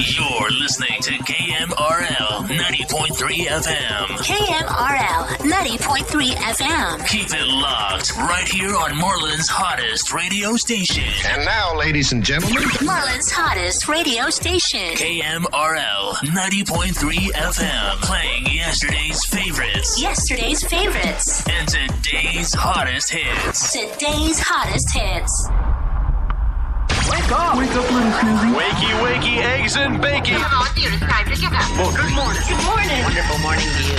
You're listening to KMRL 90.3 FM. KMRL 90.3 FM. Keep it locked right here on Marlin's hottest radio station. And now, ladies and gentlemen, Marlin's hottest radio station. KMRL 90.3 FM. Playing yesterday's favorites. Yesterday's favorites. And today's hottest hits. Today's hottest hits. Wake up! Wake up, little Susie. Wakey, wakey, eggs and bacon. Come on, dear, it's time to get up. Well, good morning. Good morning. Wonderful morning to you.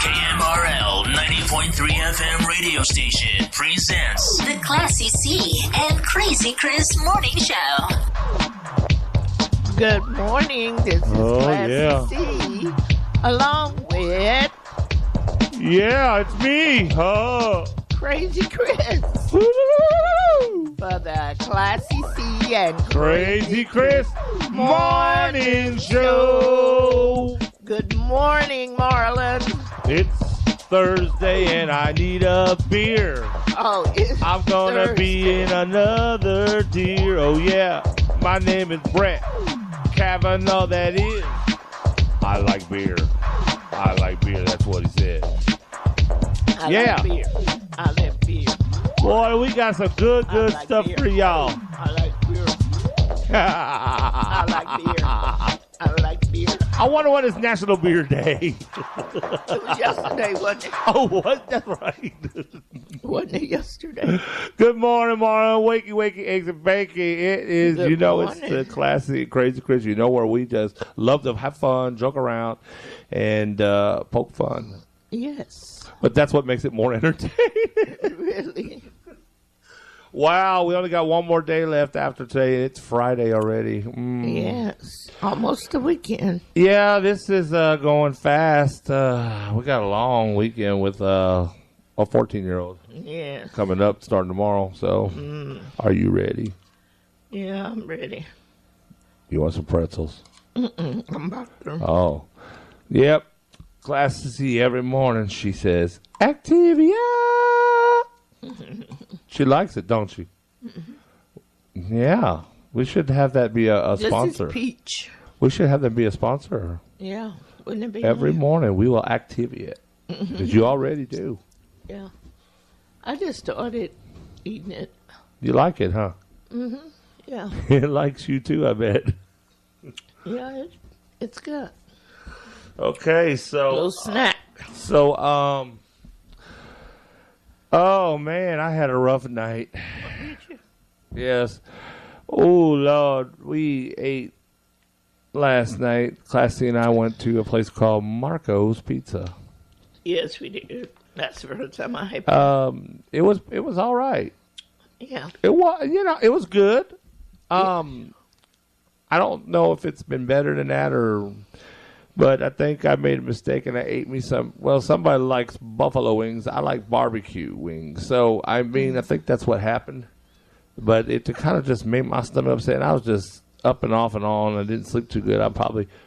KMRL 90.3 FM radio station presents The Classy C and Crazy Chris Morning Show. Good morning. This is Classy C, along with it's me. Crazy Chris. For the Classy C and Crazy Chris Morning Show. Good morning, Marlin. It's Thursday and I need a beer. Oh, it's I'm gonna be in another deer. Oh yeah, my name is Brett Kavanaugh. That is. I like beer. I like beer. That's what he said. I like beer. I like beer. Boy, we got some good like stuff beer. for y'all. I like beer. I like beer. I like beer. I wonder what is National Beer Day. It was yesterday, wasn't it? Oh, what? That's right. Wasn't it yesterday? Good morning, Marlon. Wakey, wakey, eggs and bacon. It is, Good it's morning. the classic Crazy Chris. You know where we just love to have fun, joke around, and poke fun. Yes. But that's what makes it more entertaining. Really? Wow, we only got one more day left after today. It's Friday already. Yes. Almost the weekend. Yeah, this is going fast. We got a long weekend with a 14-year-old Yeah. coming up starting tomorrow. So, Are you ready? Yeah, I'm ready. You want some pretzels? I'm about to. Oh. Yep. Class to see every morning, she says, Activia. She likes it, don't she? Yeah. We should have that be a sponsor. This is Peach. We should have that be a sponsor. Yeah. Wouldn't it be Every nice? morning we will Activia it. Because you already do. Yeah. I just started eating it. You like it, huh? Yeah. It likes you too, I bet. Yeah, it's good. Okay, so Little snack. So, oh man, I had a rough night. Yes. Oh Lord, we ate last night. Classy and I went to a place called Marco's Pizza. Yes, we did. That's the first time I had. It was all right. Yeah. It was, it was good. I don't know if it's been better than that but I think I made a mistake and I ate me somebody likes buffalo wings. I like barbecue wings. So, I mean, I think that's what happened. But it kind of just made my stomach upset. And I was just up and off and on. I didn't sleep too good.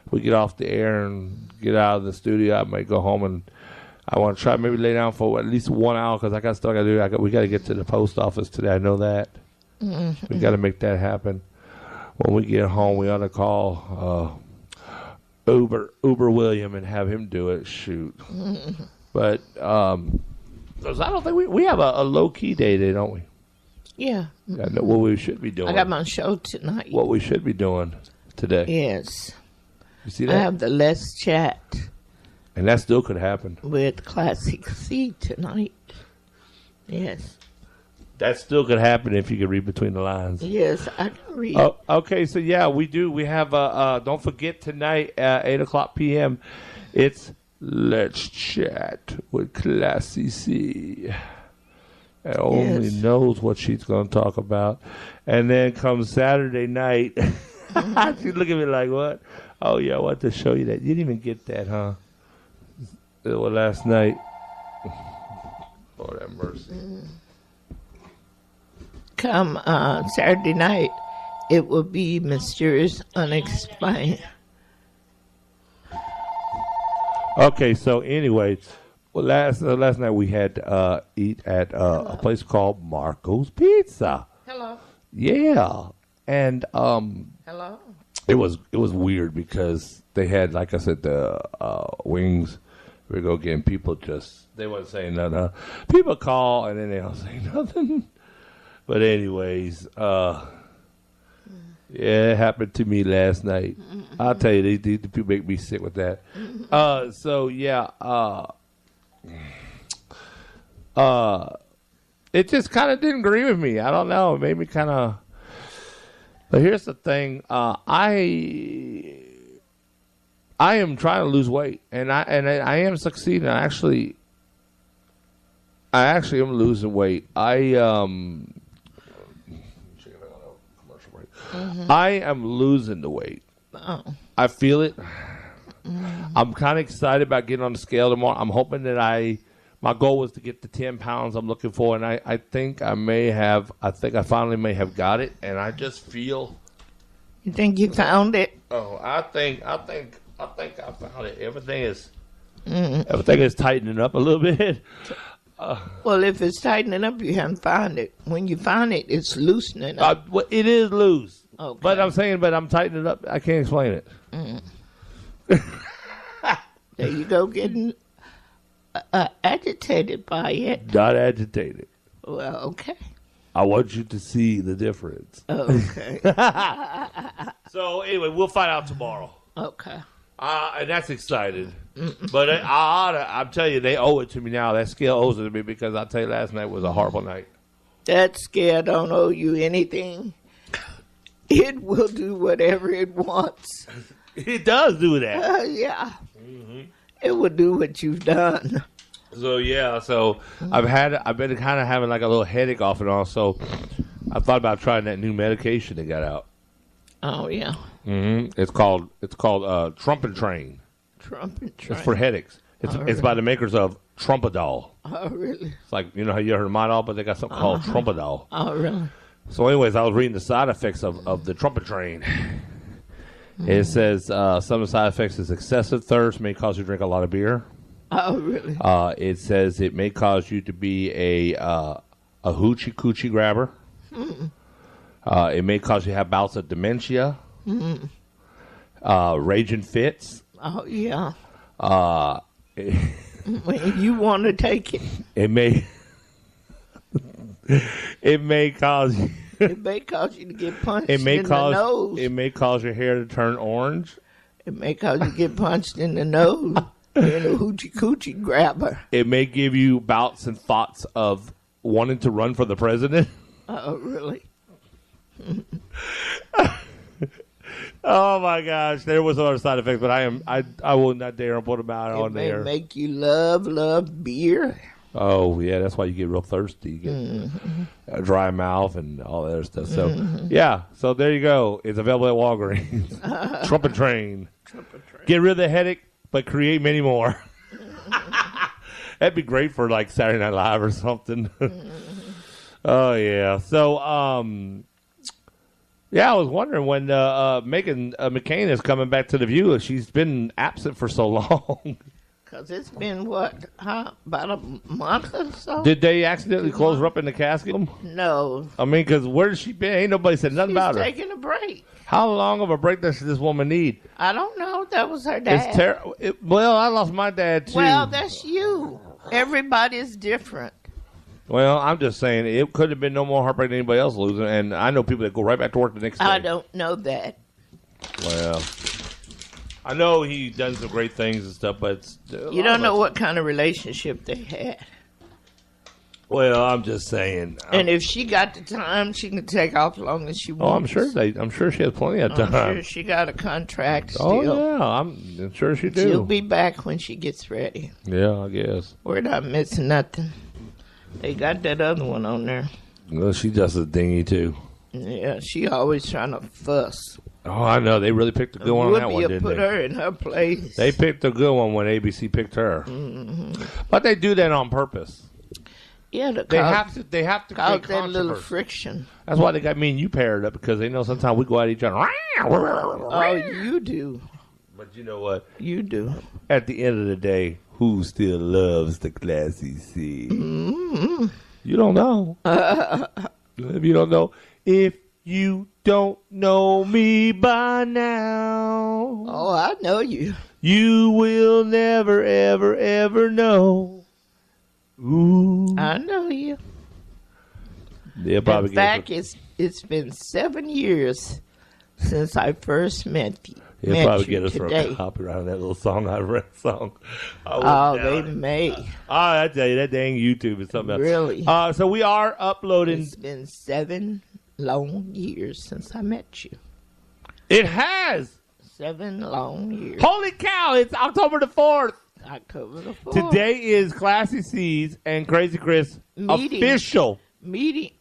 We get off the air and get out of the studio. I might go home and I want to try maybe lay down for at least 1 hour because I got stuff I got to do. We got to get to the post office today. I know that. We got to make that happen. When we get home, we ought to call Uber William and have him do it. Shoot. But 'cause I don't think we have a low-key day today, don't we? Yeah. I know what we should be doing. I got my show tonight. What we should be doing today. Yes. You see I that? have the Let's Chat And that still could happen. with Classic C tonight. Yes. That still could happen if you could read between the lines. Yes, I can read. Oh, okay, so yeah, we do. We have, don't forget tonight at 8 o'clock p.m., it's Let's Chat with Classy C. And only knows what she's going to talk about. And then comes Saturday night, she's looking at me like, what? Oh, yeah, I want to show you that. You didn't even get that, huh? Well, last night. Lord have mercy. Come Saturday night, it will be Mysterious Unexplained. Okay, so anyway, well, last night we had eat at a place called Marco's Pizza. Hello. Yeah, and Hello. it was weird because they had, like I said, the wings. We go getting people they wasn't saying nothing. People call and then they don't say nothing. But anyways, yeah, it happened to me last night. I'll tell you, these people make me sick with that. So yeah, it just kind of didn't agree with me. I don't know. It made me kind of. But here's the thing. I am trying to lose weight, and I am succeeding. I actually am losing weight. I am losing the weight. Oh. I feel it. I'm kind of excited about getting on the scale tomorrow. I'm hoping that my goal was to get the 10 pounds I'm looking for, and I think I finally may have got it, and I just feel. You think you found it? Oh, I think I found it. Everything is tightening up a little bit. Well, if it's tightening up, you haven't found it. When you find it, it's loosening up. Well, it is loose. Okay. But I'm tightening it up. I can't explain it. There you go, getting agitated by it. Not agitated. Well, okay. I want you to see the difference. Okay. So anyway, we'll find out tomorrow. Okay. And that's excited. But I'm telling you, they owe it to me now. That scale owes it to me because I'll tell you, last night was a horrible night. That scale don't owe you anything. It will do whatever it wants. It does do that. Yeah. Mm-hmm. It will do what you've done. So yeah, I've been kind of having like a little headache off and on. So I thought about trying that new medication they got out. Oh yeah. Mm-hmm. It's called Trumpet Train. Trumpet Train. It's for headaches. It's by the makers of Trumpadol. Oh really? It's like, you know how you heard of Midol, but they got something called Trumpadol. Oh really? So anyways, I was reading the side effects of the Trumpet Train. It says some of the side effects is excessive thirst may cause you to drink a lot of beer. Oh really? It says it may cause you to be a hoochie coochie grabber. It may cause you to have bouts of dementia. Raging fits. Oh yeah. When you want to take it, it may cause you. It may cause you to get punched in the nose. It may cause your hair to turn orange. It may cause you to get punched in the nose. Being a hoochie coochie grabber. It may give you bouts and thoughts of wanting to run for the president. Oh, really? Oh my gosh, there was other side effects, but I will not dare put them out on there. It may make you love beer. Oh yeah, that's why you get real thirsty. You get a dry mouth and all that other stuff. So yeah, so there you go. It's available at Walgreens. Trumpet Train. Get rid of the headache, but create many more. That'd be great for like Saturday Night Live or something. Oh yeah. So yeah, I was wondering when Meghan McCain is coming back to the View. She's been absent for so long. Because it's been, about a month or so? Did they accidentally close her up in the casket? No. I mean, because where has she been? Ain't nobody said nothing about her. She's taking a break. How long of a break does this woman need? I don't know. That was her dad. It's terrible. Well, I lost my dad, too. Well, that's you. Everybody's different. Well, I'm just saying, it could have been no more heartbreak than anybody else losing, and I know people that go right back to work the next day. I don't know that. Well, I know he does some great things and stuff, but you don't know what kind of relationship they had. Well, I'm just saying. And if she got the time, she can take off as long as she wants. Oh, I'm sure she has plenty of time. I'm sure she got a contract still. Oh yeah, I'm sure she do. She'll be back when she gets ready. Yeah, I guess. We're not missing nothing. They got that other one on there. Well, she does a dingy too. Yeah, she always trying to fuss. Oh, I know. They really picked a good one on that one, didn't put they? her in her place. They picked a good one when ABC picked her. Mm-hmm. But they do that on purpose. Yeah, they have to cause create that little controversy. friction. That's why they got me and you paired up, because they know sometimes we go at each other. Oh, you do. But you know what? You do. At the end of the day, who still loves the classy C? Mm-hmm. You don't know. If you don't know, if you don't know me by now, Oh, I know you. you will never, ever, ever know. Ooh. I know you. They'll probably In fact, it's been 7 years since I first met you. He'll probably get us today. for a copyright on that little song I read. Song. Oh, they may. I tell you, that dang YouTube is something else. Really? So we are uploading. It's been 7 long years since I met you. It has. 7 long years. Holy cow! It's October the 4th. October the 4th. Today is Classy C's and Crazy Chris Meeting. official. Meet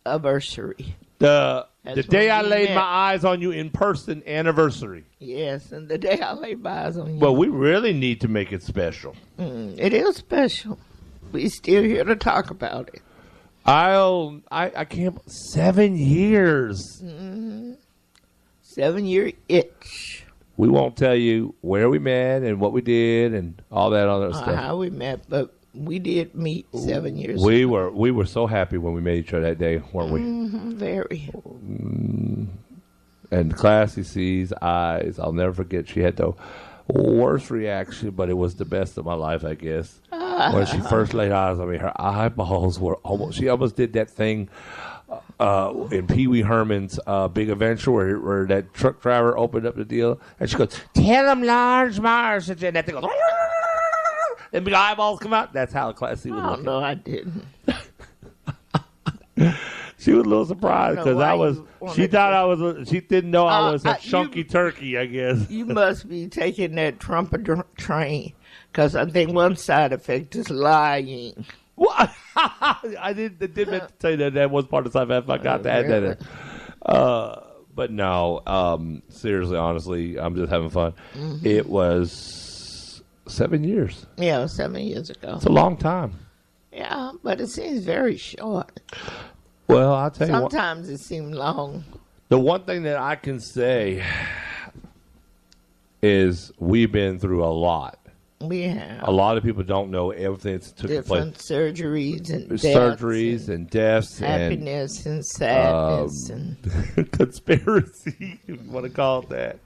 anniversary. The That's day when I we laid met. my eyes on you in person anniversary. Yes, and the day I laid my eyes on you. Well, we really need to make it special. It is special. We still here to talk about it. I can't. 7 years. 7-year itch. We won't tell you where we met and what we did and all that other stuff. How we met, but we did meet 7 years We ago. were so happy when we met each other that day, weren't we? Very. And Classy C's eyes, I'll never forget. She had the worst reaction, but it was the best of my life, I guess. When she first laid eyes on me, her eyeballs were she almost did that thing in Pee Wee Herman's Big Adventure where that truck driver opened up the deal and she goes, "Tell him Large Mars," and that thing goes, and big eyeballs come out. That's how Classy was Oh, looking. no, I didn't. She was a little surprised I don't because know I why was. you wanted She thought to- I was. She didn't know I was a you- chunky turkey. I guess. You must be taking that Trump train, because I think one side effect is lying. What? I didn't meant to tell you that was part of the side effect. I got to add that in. But no, seriously, honestly, I'm just having fun. It was 7 years. Yeah, 7 years ago. It's a long time. Yeah, but it seems very short. Well, I'll tell you what. Sometimes it seems long. The one thing that I can say is we've been through a lot. We have A lot of people don't know everything that's took different place. surgeries and deaths Surgeries and deaths happiness and sadness and and conspiracy, if you want to call it that.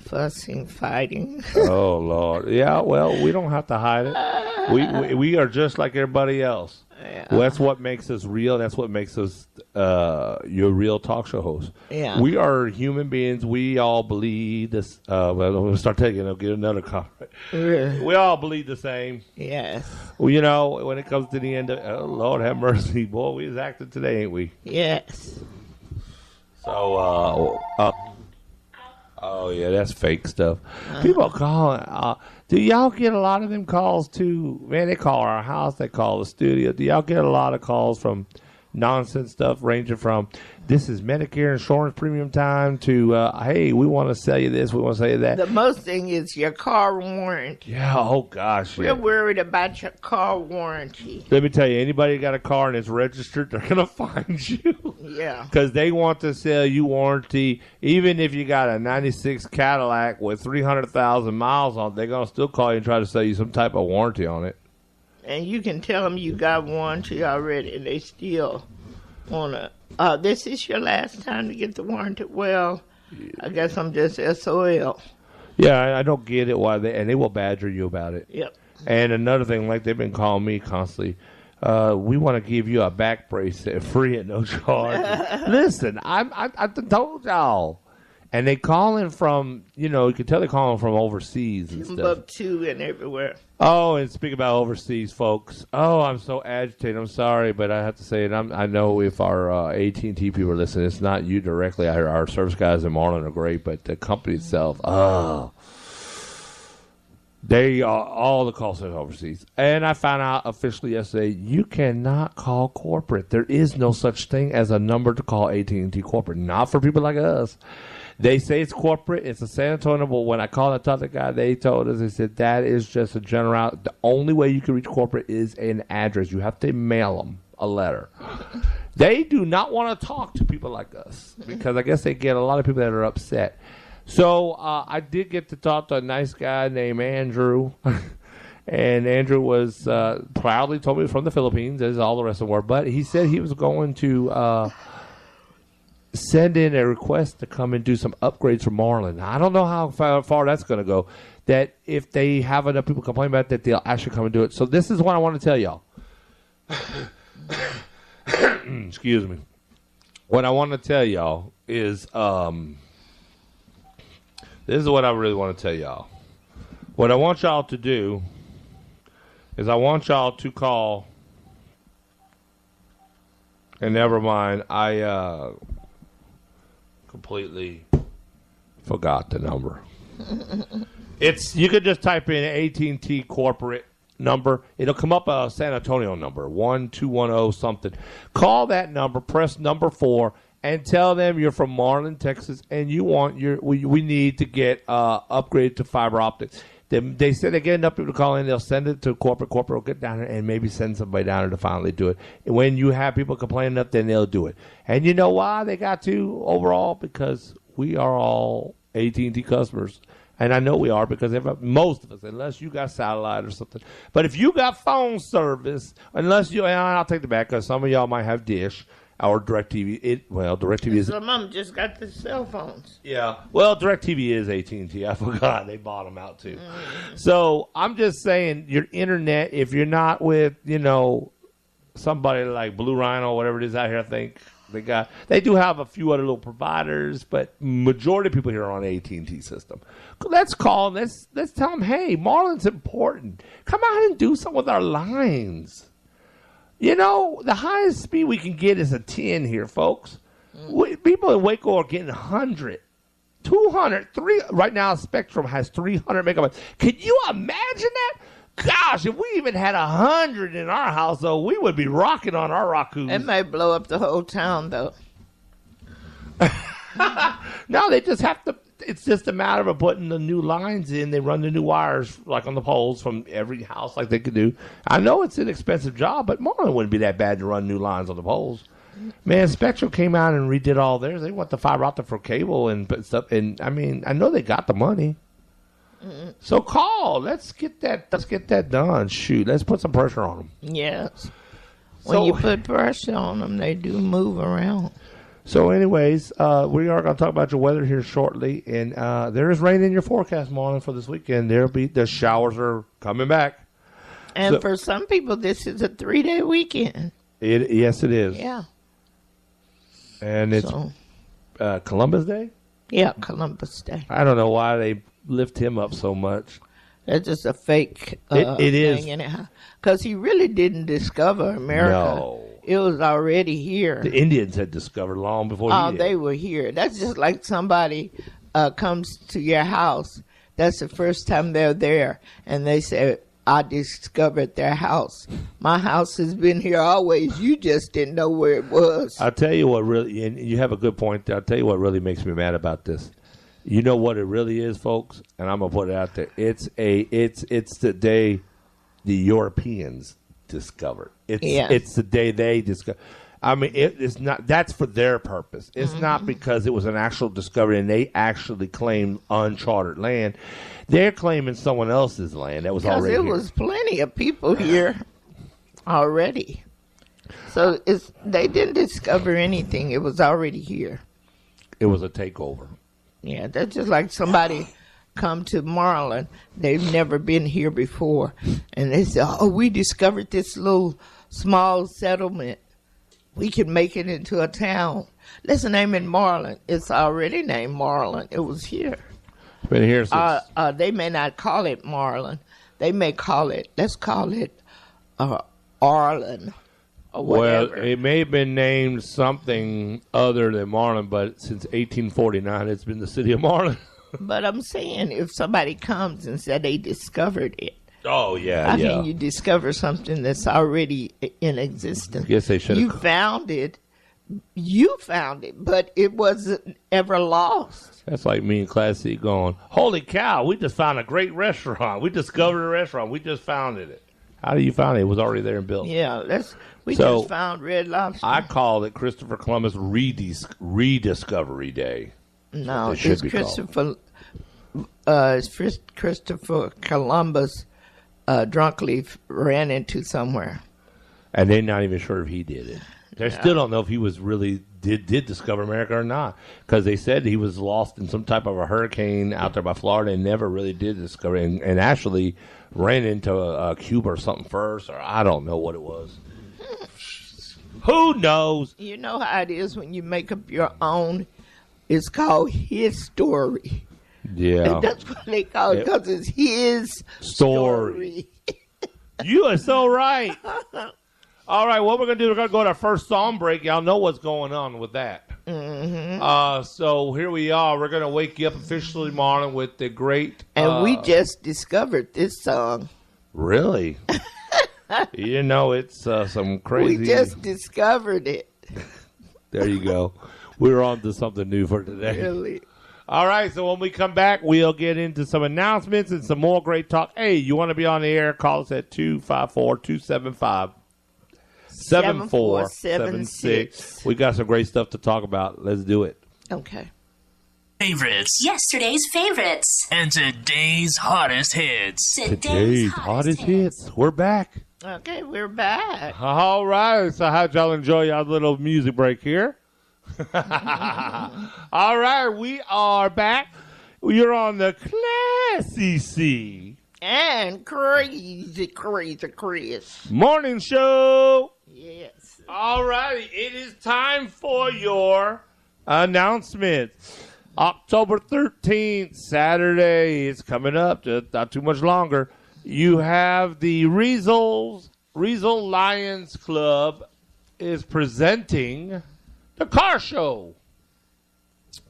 fussing, fighting. Oh Lord, yeah. Well, we don't have to hide it. We are just like everybody else. Well, that's what makes us real. That's what makes us your real talk show host. Yeah. We are human beings. We all bleed this. Well, we'll start taking. I'll get another comment. We all bleed the same. Yes, Well, you know, when it comes to the end of, oh Lord have mercy, boy, we was acting today, ain't we? yes. So, oh yeah, that's fake stuff. People calling. Do y'all get a lot of them calls too? Man, they call our house. They call the studio. Do y'all get a lot of calls from nonsense stuff ranging from this is Medicare insurance premium time to hey, we want to sell you this, we want to sell you that. The most thing is your car warranty. Yeah. Oh gosh. We're Yeah. worried about your car warranty. Let me tell you, anybody got a car and it's registered, they're gonna find you. Yeah. Because they want to sell you warranty. Even if you got a 96 Cadillac with 300,000 miles on it, they're going to still call you and try to sell you some type of warranty on it. And you can tell them you got warranty already, and they still want to. This is your last time to get the warranty. Well, I guess I'm just SOL. Yeah, I don't get it why they will badger you about it. Yep. And another thing, like they've been calling me constantly, we want to give you a back brace free at no charge. Listen, I told y'all. And they calling from, you can tell they're calling from overseas and stuff. Timbuktu and everywhere. Oh, and speak about overseas, folks. Oh, I'm so agitated. I'm sorry, but I have to say it. I know if our AT&T people are listening, it's not you directly. Our service guys in Marlin are great, but the company itself, they are all the call centers overseas. And I found out officially yesterday, you cannot call corporate. There is no such thing as a number to call AT&T corporate. Not for people like us. They say it's corporate. It's a San Antonio. But when I called and talked to the guy, they told us, they said, that is just a general. The only way you can reach corporate is an address. You have to mail them a letter. They do not want to talk to people like us because I guess they get a lot of people that are upset. So I did get to talk to a nice guy named Andrew. And Andrew was proudly told me he was from the Philippines, as all the rest of the world. But he said he was going to send in a request to come and do some upgrades for Marlin. I don't know how far that's going to go. That if they have enough people complain about it, that they'll actually come and do it. So this is what I want to tell y'all. Excuse me. What I want to tell y'all is, this is what I really want to tell y'all. What I want y'all to do is I want y'all to call, and never mind, I completely forgot the number. You could just type in AT&T corporate number. It'll come up a San Antonio number, 1210 something. Call that number, press number 4, and tell them you're from Marlin, Texas, and you want we need to get upgraded to fiber optics. They said they get enough people to call in, they'll send it to corporate. Corporate will get down there and maybe send somebody down there to finally do it. And when you have people complaining enough, then they'll do it. And you know why they got to overall? Because we are all AT&T customers. And I know we are because most of us, unless you got satellite or something. But if you got phone service, and I'll take the back because some of y'all might have Dish or DirecTV. DirecTV is. Some of them just got the cell phones. Yeah. Well, DirecTV is AT&T. I forgot. They bought them out too. So I'm just saying your internet, if you're not with, somebody like Blue Rhino or whatever it is out here, I think. They do have a few other little providers, but majority of people here are on AT&T system. Let's call them. Let's tell them, hey, Marlin's important. Come out and do something with our lines. The highest speed we can get is a 10 here, folks. People in Waco are getting 100, 200, 3. Right now, Spectrum has 300 megabytes. Can you imagine that? Gosh, if we even had 100 in our house, though, we would be rocking on our Rakus. It may blow up the whole town, though. No, they just have to. It's just a matter of putting the new lines in. They run the new wires, like on the poles, from every house, like they could do. I know it's an expensive job, but Marlin wouldn't be that bad to run new lines on the poles. Man, Spectrum came out and redid all theirs. They want the fiber optic for cable and stuff. And I mean, I know they got the money. So call. Let's get that done. Shoot, let's put some pressure on them. Yes. When you put pressure on them, they do move around. So, anyways, we are going to talk about your weather here shortly, and there is rain in your forecast, Marlin, for this weekend. The showers are coming back, and for some people, this is a 3-day weekend. Yes, it is. Yeah. And it's Columbus Day. Yeah, Columbus Day. I don't know why they lift him up so much. That's just a fake it is. Because he really didn't discover America. No. It was already here. The Indians had discovered long before he did. They were here. That's just like somebody comes to your house. That's the first time they're there. And they say, I discovered their house. My house has been here always. You just didn't know where it was. I'll tell you what really, and you have a good point. I'll tell you what really makes me mad about this. You know what it really is, folks, and I'm gonna put it out there. It's the day the Europeans discovered. It's the day they discovered. I mean, it's not. That's for their purpose. It's not because it was an actual discovery and they actually claimed uncharted land. They're claiming someone else's land that was already here. Because there was plenty of people here already. So they didn't discover anything. It was already here. It was a takeover. Yeah, that's just like somebody come to Marlin. They've never been here before. And they say, we discovered this little small settlement. We can make it into a town. Let's name it Marlin. It's already named Marlin. It was here. It's been here since. They may not call it Marlin. They may call it, let's call it Arlen. Well, it may have been named something other than Marlin, but since 1849, it's been the city of Marlin. But I'm saying if somebody comes and said they discovered it. Oh, yeah, I mean, you discover something that's already in existence. Yes, they should. You found it, but it wasn't ever lost. That's like me and Class C going, holy cow, we just found a great restaurant. We discovered a restaurant. We just founded it. How do you find it? It was already there and built. Yeah, we just found Red Lobster. I call it Christopher Columbus Rediscovery Day. No, it's Christopher Columbus drunkenly ran into somewhere. And they're not even sure if he did it. They still don't know if he was really did discover America or not, because they said he was lost in some type of a hurricane out there by Florida and never really did discover it, and actually ran into Cuba or something first, or I don't know what it was. Who knows? You know how it is when you make up your own. It's called his story. Yeah. And that's what they call it, because it's his story. You are so right. All right, what we're going to do, we're going to go to our first song break. Y'all know what's going on with that. Mm-hmm. So here we are. We're going to wake you up officially, Marlin, with the great... And we just discovered this song. Really? You know, it's some crazy... We just discovered it. There you go. We're on to something new for today. Really? All right, so when we come back, we'll get into some announcements and some more great talk. Hey, you want to be on the air? Call us at 254-275-7476. We got some great stuff to talk about. Let's do it. Okay. Favorites. Yesterday's favorites. And today's hottest hits. Today's hottest hits. We're back. Okay, we're back. All right, so how'd y'all enjoy y'all little music break here? All right, we are back. You're on the Classy C And crazy Chris. morning show. Yes. All righty, it is time for your announcement. October 13th, Saturday, it's coming up, just not too much longer. You have the Riesel Lions Club is presenting the car show.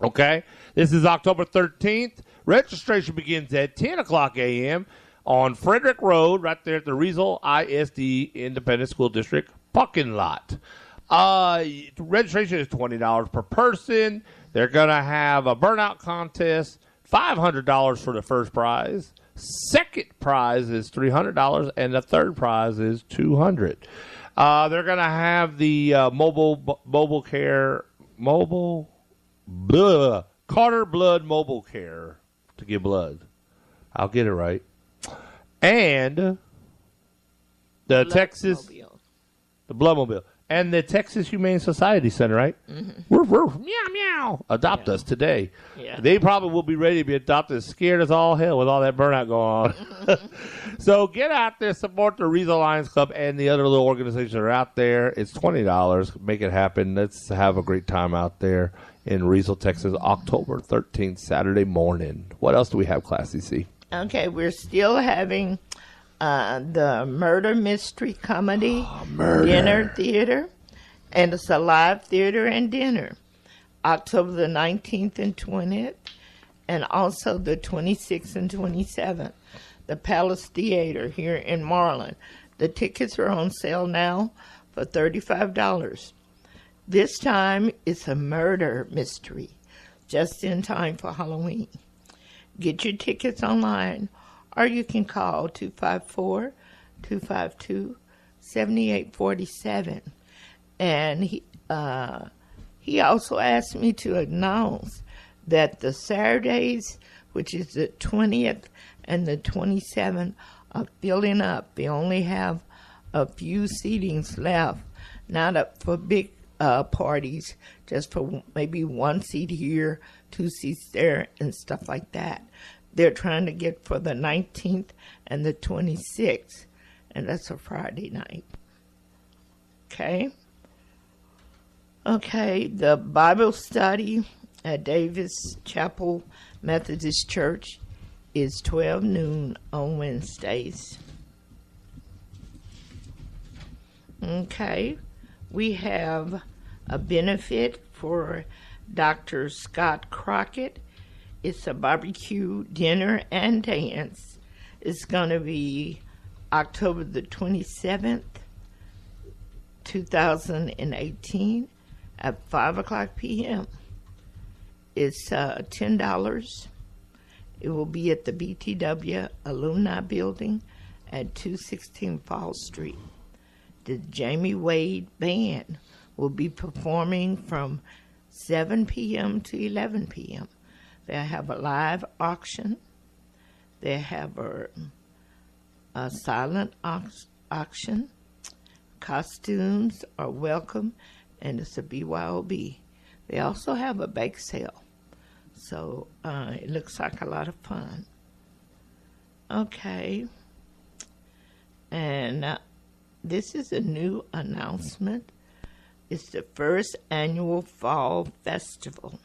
Okay, this is October 13th. Registration begins at 10 o'clock a.m. on Frederick Road, right there at the Riesel ISD Independent School District parking lot. Registration is $20 per person. They're going to have a burnout contest, $500 for the first prize. Second prize is $300, and the third prize is $200. They're going to have the Carter Blood Mobile Care to give blood. I'll get it right. And the Bloodmobile. And the Texas Humane Society Center, right? Mm-hmm. Woof, woof, meow, meow. Adopt us today. Yeah. They probably will be ready to be adopted, scared as all hell with all that burnout going on. So get out there, support the Riesel Lions Club and the other little organizations that are out there. It's $20. Make it happen. Let's have a great time out there in Riesel, Texas, October 13th, Saturday morning. What else do we have, Classy C? Okay, we're still having... the murder mystery comedy dinner theater, and it's a live theater and dinner, October the 19th and 20th, and also the 26th and 27th, the Palace Theater here in Marlin. The tickets are on sale now for $35. This time it's a murder mystery, just in time for Halloween. Get your tickets online, or you can call 254-252-7847. And he also asked me to announce that the Saturdays, which is the 20th and the 27th, are filling up. They only have a few seatings left, not up for big parties, just for maybe one seat here, 2 seats there, and stuff like that. They're trying to get for the 19th and the 26th, and that's a Friday night. Okay, the Bible study at Davis Chapel Methodist Church is 12 noon on Wednesdays. Okay, we have a benefit for Dr. Scott Crockett. It's a barbecue dinner and dance. It's going to be October the 27th, 2018 at 5 o'clock p.m. It's $10. It will be at the BTW Alumni Building at 216 Falls Street. The Jamie Wade Band will be performing from 7 p.m. to 11 p.m. They'll have a live auction. They have a silent auction. Costumes are welcome and it's a BYOB. They also have a bake sale, so it looks like a lot of fun. Okay, and this is a new announcement. It's the first annual Fall Festival,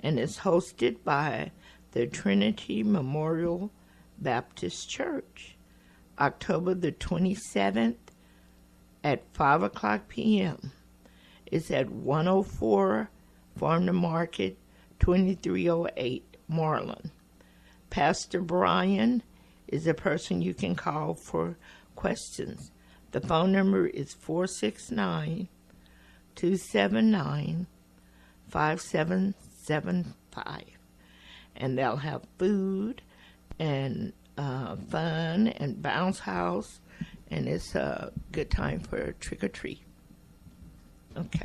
and it's hosted by the Trinity Memorial Baptist Church, October the 27th at 5 o'clock p.m. It's at 104 Farm to Market, 2308 Marlin. Pastor Brian is the person you can call for questions. The phone number is 469-279-5775. And they'll have food and fun and bounce house, and it's a good time for a trick or treat. Okay,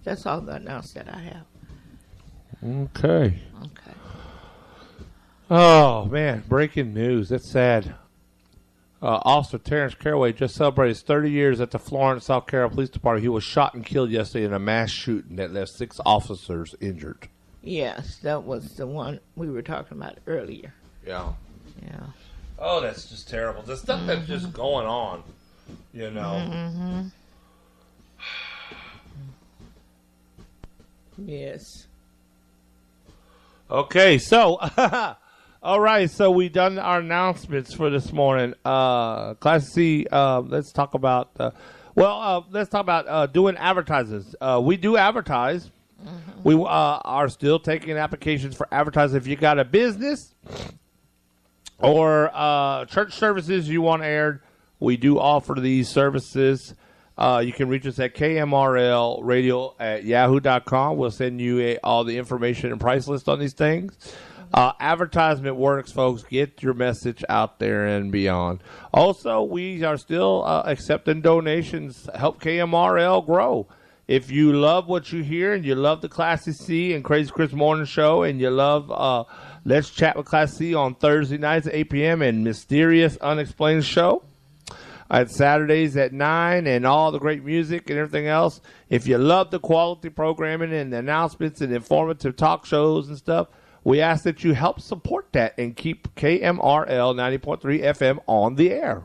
that's all the announcement that I have. Okay. Okay. Oh, man, breaking news. That's sad. Officer Terrence Caraway just celebrated his 30 years at the Florence, South Carolina Police Department. He was shot and killed yesterday in a mass shooting that left 6 officers injured. Yes, that was the one we were talking about earlier. Yeah. Yeah. Oh, that's just terrible. The stuff that's just going on, you know. Mm-hmm. Yes. Okay, so, all right, so we done our announcements for this morning. Class C, let's talk about, doing advertisements. We do advertise. Mm-hmm. We are still taking applications for advertising. If you got a business or church services you want aired, we do offer these services. You can reach us at KMRL radio at yahoo.com. We'll send you all the information and price list on these things. Advertisement works, folks. Get your message out there and beyond. Also, we are still accepting donations. Help KMRL grow. If you love what you hear and you love the Classy C and Crazy Chris Morning Show and you love Let's Chat with Classy C on Thursday nights at 8 p.m. and Mysterious Unexplained Show at Saturdays at 9 and all the great music and everything else. If you love the quality programming and the announcements and informative talk shows and stuff, we ask that you help support that and keep KMRL 90.3 FM on the air.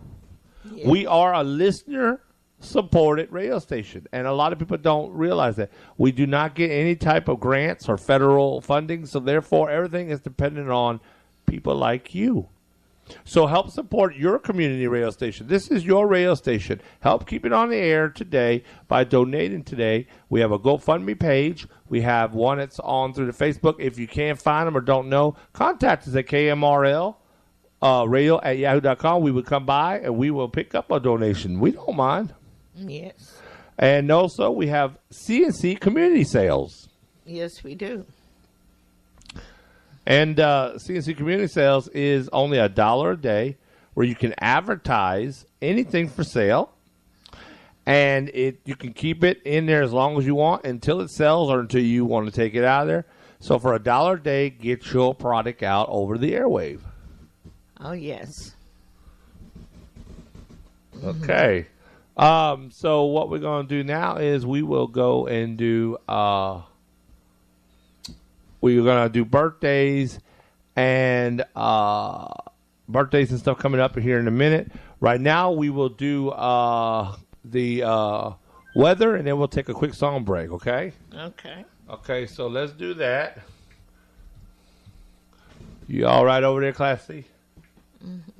Yeah. We are a listener-supported radio station, and a lot of people don't realize that. We do not get any type of grants or federal funding, so therefore everything is dependent on people like you. So help support your community radio station. This is your radio station. Help keep it on the air today by donating today. We have a GoFundMe page. We have one that's on through the Facebook. If you can't find them or don't know, contact us at KMRL radio at yahoo.com. We will come by and we will pick up a donation. We don't mind. Yes. And also we have CNC community sales. Yes, we do. And CNC Community Sales is only $1 a day where you can advertise anything for sale. And you can keep it in there as long as you want until it sells or until you want to take it out of there. So for $1 a day, get your product out over the airwave. Oh, yes. Okay. So what we're going to do now is we will go and do... we're going to do birthdays and stuff coming up here in a minute. Right now, we will do the weather, and then we'll take a quick song break, okay? Okay. Okay, so let's do that. You all right over there, Class C? Mm-hmm.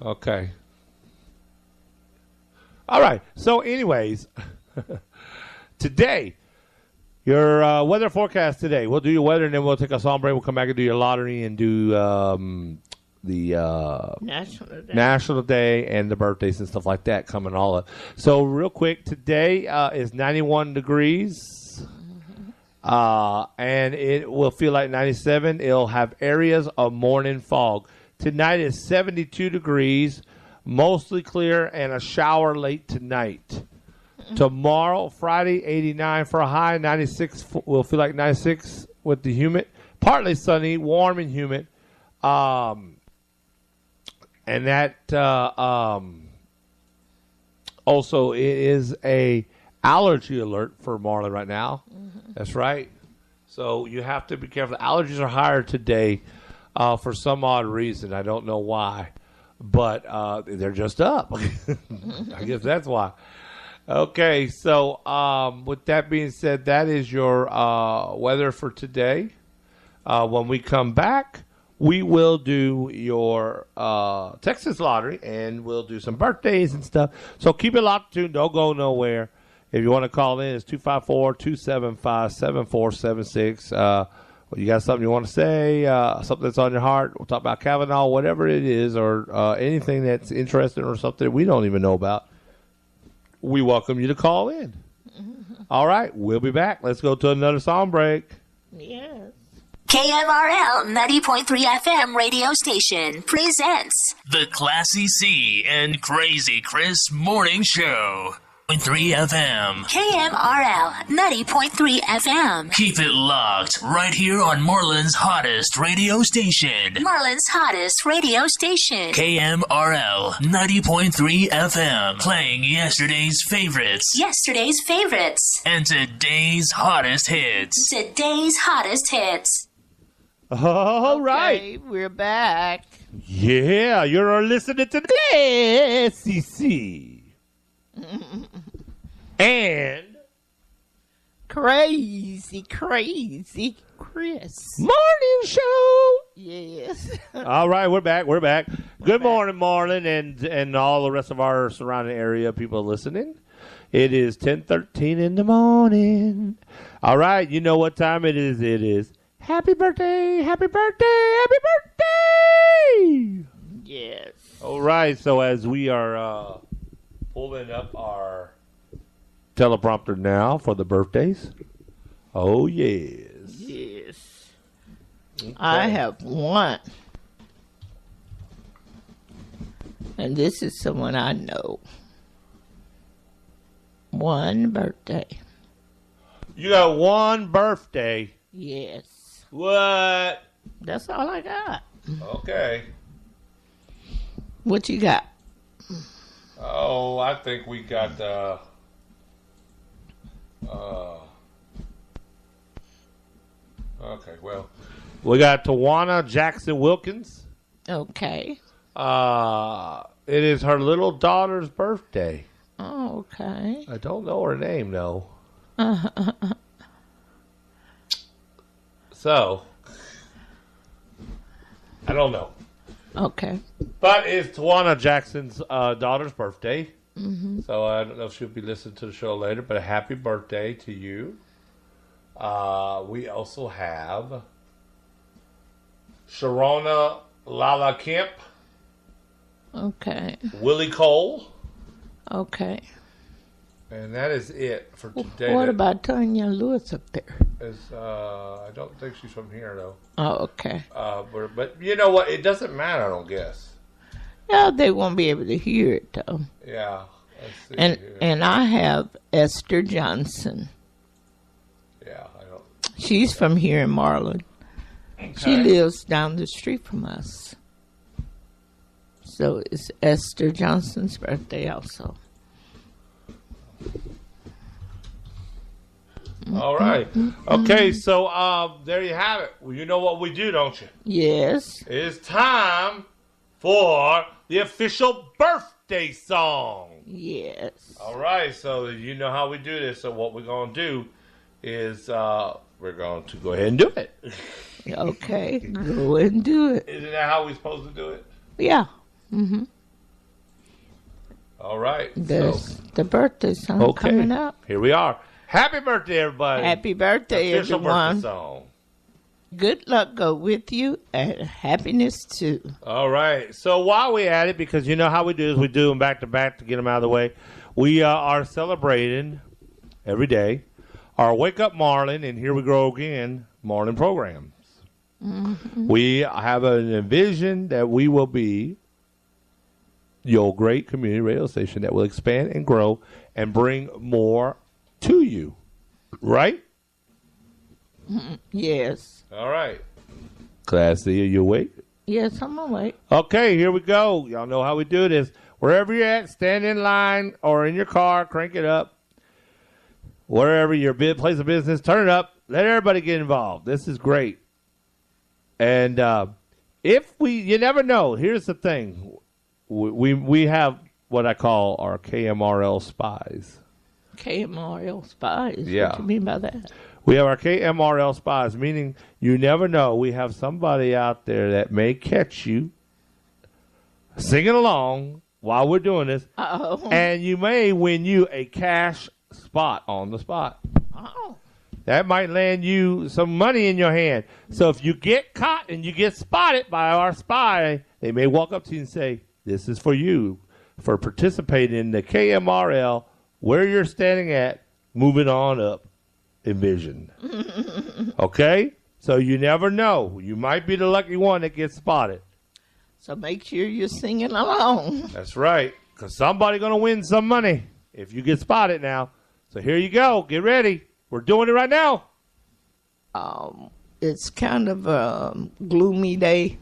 Okay. All right. So anyways, today... Your weather forecast today. We'll do your weather, and then we'll take a song break. We'll come back and do your lottery and do the National Day and the birthdays and stuff like that coming all up. So real quick, today is 91 degrees, and it will feel like 97. It'll have areas of morning fog. Tonight is 72 degrees, mostly clear, and a shower late tonight. Tomorrow, Friday, 89 for a high, 96 will feel like 96 with the humid. Partly sunny, warm and humid. And that also is a allergy alert for Marlin right now. That's right. So you have to be careful. Allergies are higher today for some odd reason. I don't know why, but they're just up. I guess that's why. Okay, so with that being said, that is your weather for today. When we come back, we will do your Texas lottery, and we'll do some birthdays and stuff. So keep it locked tuned. Don't go nowhere. If you want to call in, it's 254-275-7476. You got something you want to say, something that's on your heart. We'll talk about Kavanaugh, whatever it is, or anything that's interesting or something we don't even know about. We welcome you to call in. All right, we'll be back. Let's go to another song break. Yes. KMRL 90.3 FM radio station presents The Classy C and Crazy Chris Morning Show. 3 FM. KMRL 90.3 FM. Keep it locked right here on Marlin's hottest radio station. Marlin's hottest radio station. KMRL 90.3 FM. Playing yesterday's favorites. Yesterday's favorites. And today's hottest hits. Today's hottest hits. All right. Okay, we're back. Yeah, you're listening to the SEC. And Crazy Chris. Morning Show. Yes. All right, we're back. Good morning, Marlin, and all the rest of our surrounding area people listening. It is 10:13 in the morning. All right, you know what time it is. It is happy birthday, happy birthday, happy birthday. Yes. All right, so as we are pulling up our teleprompter now for the birthdays. Oh, yes. Yes. Okay. I have one. And this is someone I know. One birthday. You got one birthday. Yes. What? That's all I got. Okay. What you got? Oh, I think we got okay, well, we got Tawana Jackson Wilkins. Okay. It is her little daughter's birthday. Oh, okay. I don't know her name though. So I don't know. Okay. But it's Tawana Jackson's daughter's birthday. Mm-hmm. So I don't know if she'll be listening to the show later, but a happy birthday to you. We also have Sharona Lala Kemp, Okay. Willie Cole, Okay. and that is it for today. What about Tanya Lewis up there? I don't think she's from here, though. Oh, okay. But you know what? It doesn't matter, I don't guess. No, they won't be able to hear it though. Yeah. Let's see here. And I have Esther Johnson. Yeah, I don't. She's from here in Marlin. She lives down the street from us. So it's Esther Johnson's birthday also. All right. Okay, so there you have it. Well, you know what we do, don't you? Yes. It's time for the official birthday song. Yes. All right, so you know how we do this. So what we're going to do is we're going to go ahead and do it. Okay. Go ahead and do it. Isn't that how we're supposed to do it? Yeah. Mm-hmm. All right. There's the birthday song coming up. Here we are. Happy birthday, everybody. Happy birthday, official everyone. Birthday song. Good luck go with you and happiness too. All right. So while we're at it, because you know how we do is we do them back to back to get them out of the way. We are celebrating every day our Wake Up Marlin and Here We Grow Again Marlin programs. Mm-hmm. We have an vision that we will be your great community radio station that will expand and grow and bring more to you. Right? Yes. All right. Classy, are you awake? Yes, I'm awake. Okay, here we go. Y'all know how we do this. Wherever you're at, stand in line or in your car, crank it up. wherever your place of business, turn it up. Let everybody get involved. This is great. And you never know. Here's the thing. We have what I call our KMRL spies. KMRL spies? Yeah. What do you mean by that? We have our KMRL spies, meaning you never know. We have somebody out there that may catch you singing along while we're doing this. Uh-oh. And you may win you a cash spot on the spot. Oh. That might land you some money in your hand. So if you get caught and you get spotted by our spy, they may walk up to you and say, this is for you for participating in the KMRL, where you're standing at, moving on up in vision. Okay? So you never know. You might be the lucky one that gets spotted. So make sure you're singing along. That's right. Because somebody's going to win some money if you get spotted now. So here you go. Get ready. We're doing it right now. It's kind of a gloomy day.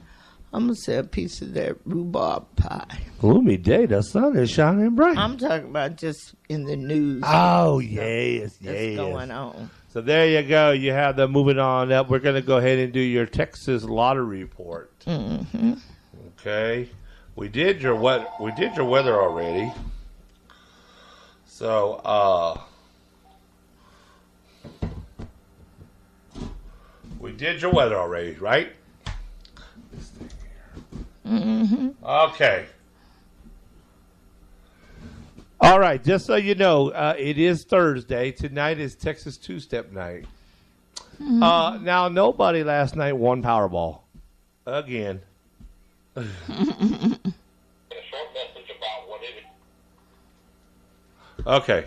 I'm going to say a piece of that rhubarb pie. Gloomy day. The sun is shining bright. I'm talking about just in the news. Oh, yes. That's going on. So there you go. You have the moving on up. We're going to go ahead and do your Texas lottery report. Mm-hmm. Okay. We did your weather already. So, we did your weather already, right? This thing here. Mm-hmm. Okay. All right. Just so you know, it is Thursday. Tonight is Texas two-step night. Mm-hmm. Now, nobody last night won Powerball. Again. A short message about what it is. Okay.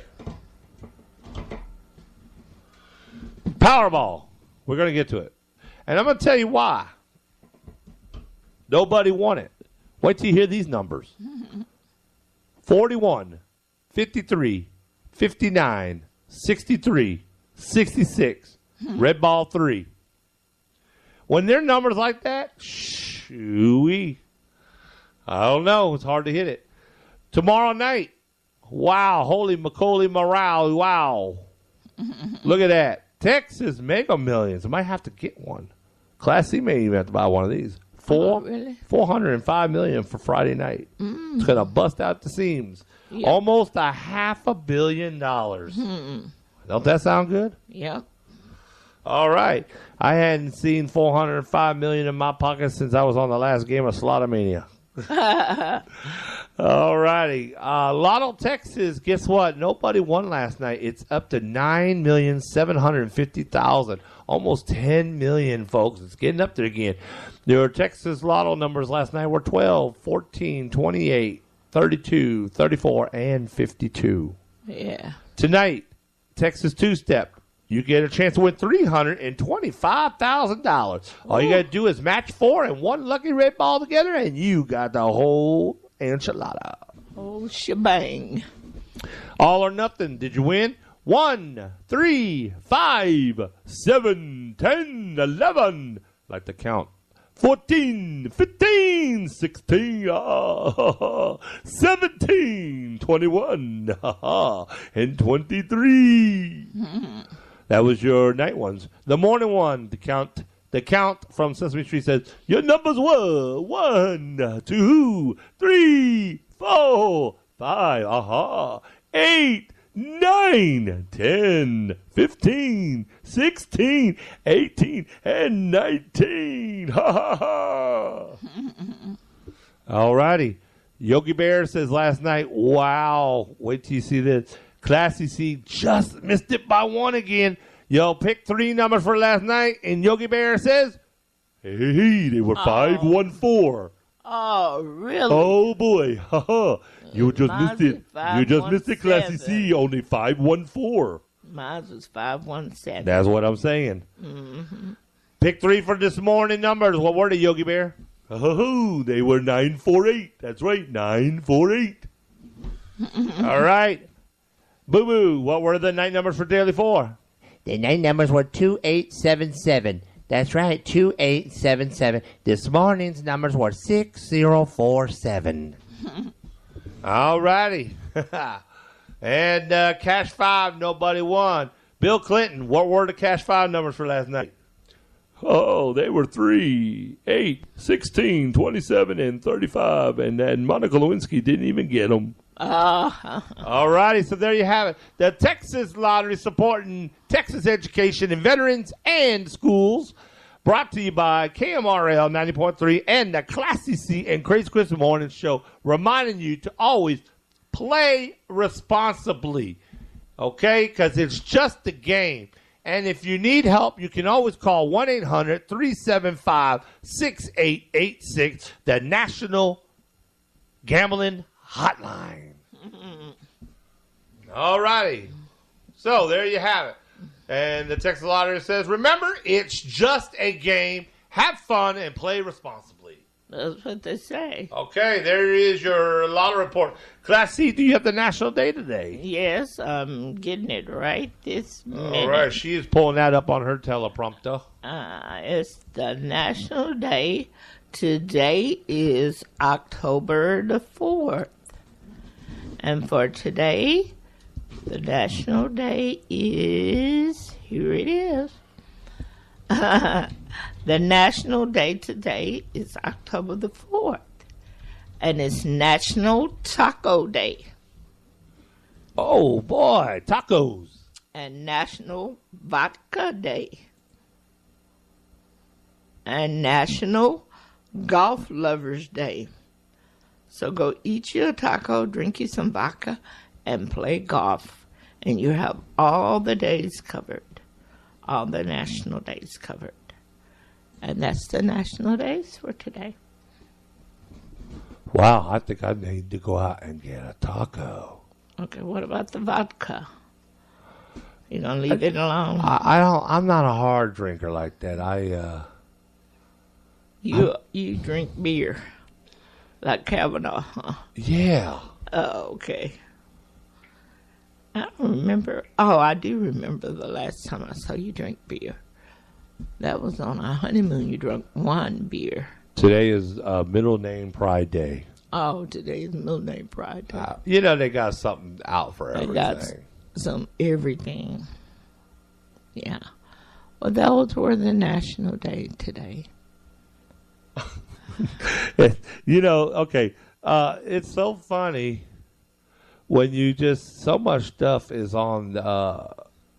Powerball. We're going to get to it. And I'm going to tell you why. Nobody won it. Wait till you hear these numbers. 41, 53, 59, 63, 66. Red ball 3. When they're numbers like that, shoo-wee. I don't know. It's hard to hit it. Tomorrow night, wow. Holy Macaulay morale, wow. Look at that. Texas Mega Millions. I might have to get one. Class C may even have to buy one of these. Really? $405 million for Friday night. It's going to bust out the seams. Yep. Almost $500 million. Don't that sound good? Yep. All right. I hadn't seen $405 million in my pocket since I was on the last game of Slotomania. All righty. Lotto Texas, guess what? Nobody won last night. It's up to 9,750,000. Almost 10 million, folks. It's getting up there again. Your Texas Lotto numbers last night were 12, 14, 28, 32, 34, and 52. Yeah. Tonight, Texas two-step. You get a chance to win $325,000. All you got to do is match 4 and 1 lucky red ball together, and you got the whole enchilada. Oh, shebang. All or nothing. Did you win? 1, 3, 5, 7, 10, 11. Like to count. 14, 15, 16, 17, 21, and 23. That was your night ones. The morning one, the count from Sesame Street says, your numbers were 1, 2, 3, 4, 5, 8, 9, 10, 15, 16, 18, and 19. Ha ha ha. All righty. Yogi Bear says last night, wow. Wait till you see this. Classy C just missed it by 1 again. Yo, pick 3 numbers for last night, and Yogi Bear says, hey, they were 514. Oh, really? Oh, boy. You just missed it. You just missed it, Classy C. Only 514. Mine was 517. That's what I'm saying. Mm-hmm. Pick 3 for this morning numbers. What were they, Yogi Bear? Oh, they were 948. That's right, 948. All right. Boo Boo, what were the night numbers for Daily 4? The night numbers were 2877. That's right, 2877. This morning's numbers were 6047. All righty. And Cash 5, nobody won. Bill Clinton, what were the Cash 5 numbers for last night? Oh, they were 3, 8, 16, 27, and 35. And then Monica Lewinsky didn't even get them. All righty, so there you have it. The Texas Lottery supporting Texas education and veterans and schools. Brought to you by KMRL 90.3 and the Classy C and Crazy Chris Morning Show. Reminding you to always play responsibly. Okay? Because it's just a game. And if you need help, you can always call 1-800-375-6886, the National Gambling Hotline. All righty. So there you have it. And the Texas Lottery says, remember, it's just a game. Have fun and play responsibly. That's what they say. Okay, there is your lottery report. Class C, do you have the national day today? Yes, I'm getting it right this minute. All right, she is pulling that up on her teleprompter. It's the national day. Today is October the 4th. And for today, the national day is, here it is. The national day today is October the 4th. And it's National Taco Day. Oh, boy, tacos. And National Vodka Day. And National Golf Lovers Day. So go eat you a taco, drink you some vodka, and play golf. And you have all the days covered. All the national days covered. And that's the national days for today. Wow, I think I need to go out and get a taco. Okay, what about the vodka? You gonna leave it alone? I'm not a hard drinker like that. You drink beer. Like Kavanaugh, huh? Yeah. Oh, okay. I don't remember. Oh, I do remember the last time I saw you drink beer. That was on our honeymoon. You drank one beer. Today is Middle Name Pride Day. Oh, today is Middle Name Pride Day. You know, they got something out for They everything. got some everything. Yeah. Well, those were the national day today. You know, okay. It's so funny when you just, so much stuff is on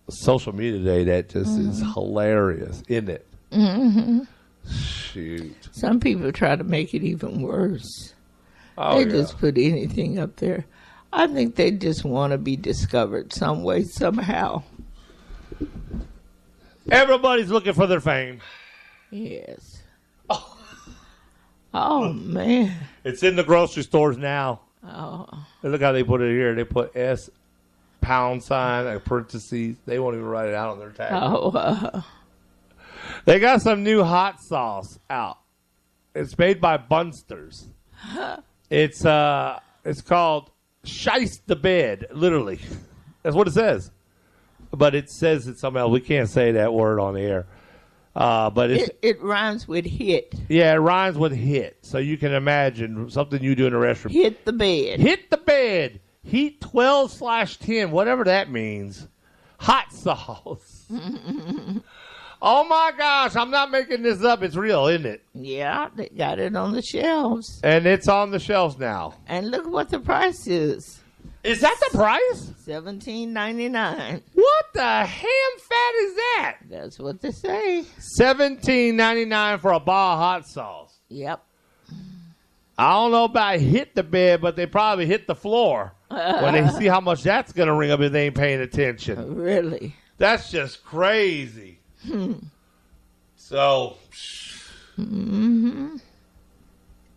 social media today that just is hilarious, isn't it? Mm-hmm. Shoot. Some people try to make it even worse. Oh, They just put anything up there. I think they just want to be discovered some way, somehow. Everybody's looking for their fame. Yes. Oh, man. It's in the grocery stores now. Oh. And look how they put it here. They put S $, parentheses. They won't even write it out on their tag. Oh. They got some new hot sauce out. It's made by Bunsters. It's called Shice the Bed, literally. That's what it says. But it says it somehow. We can't say that word on the air. But it rhymes with hit. Yeah, it rhymes with hit. So you can imagine something you do in the restroom. Hit the bed. Hit the bed. Heat 12/10, whatever that means. Hot sauce. Oh my gosh, I'm not making this up. It's real, isn't it? Yeah, they got it on the shelves. And it's on the shelves now. And look what the price is. Is that the price? $17.99. What the ham fat is that? That's what they say. $17.99 for a bar of hot sauce. Yep. I don't know about hit the bed, but they probably hit the floor when they see how much that's going to ring up if they ain't paying attention. Really? That's just crazy. So,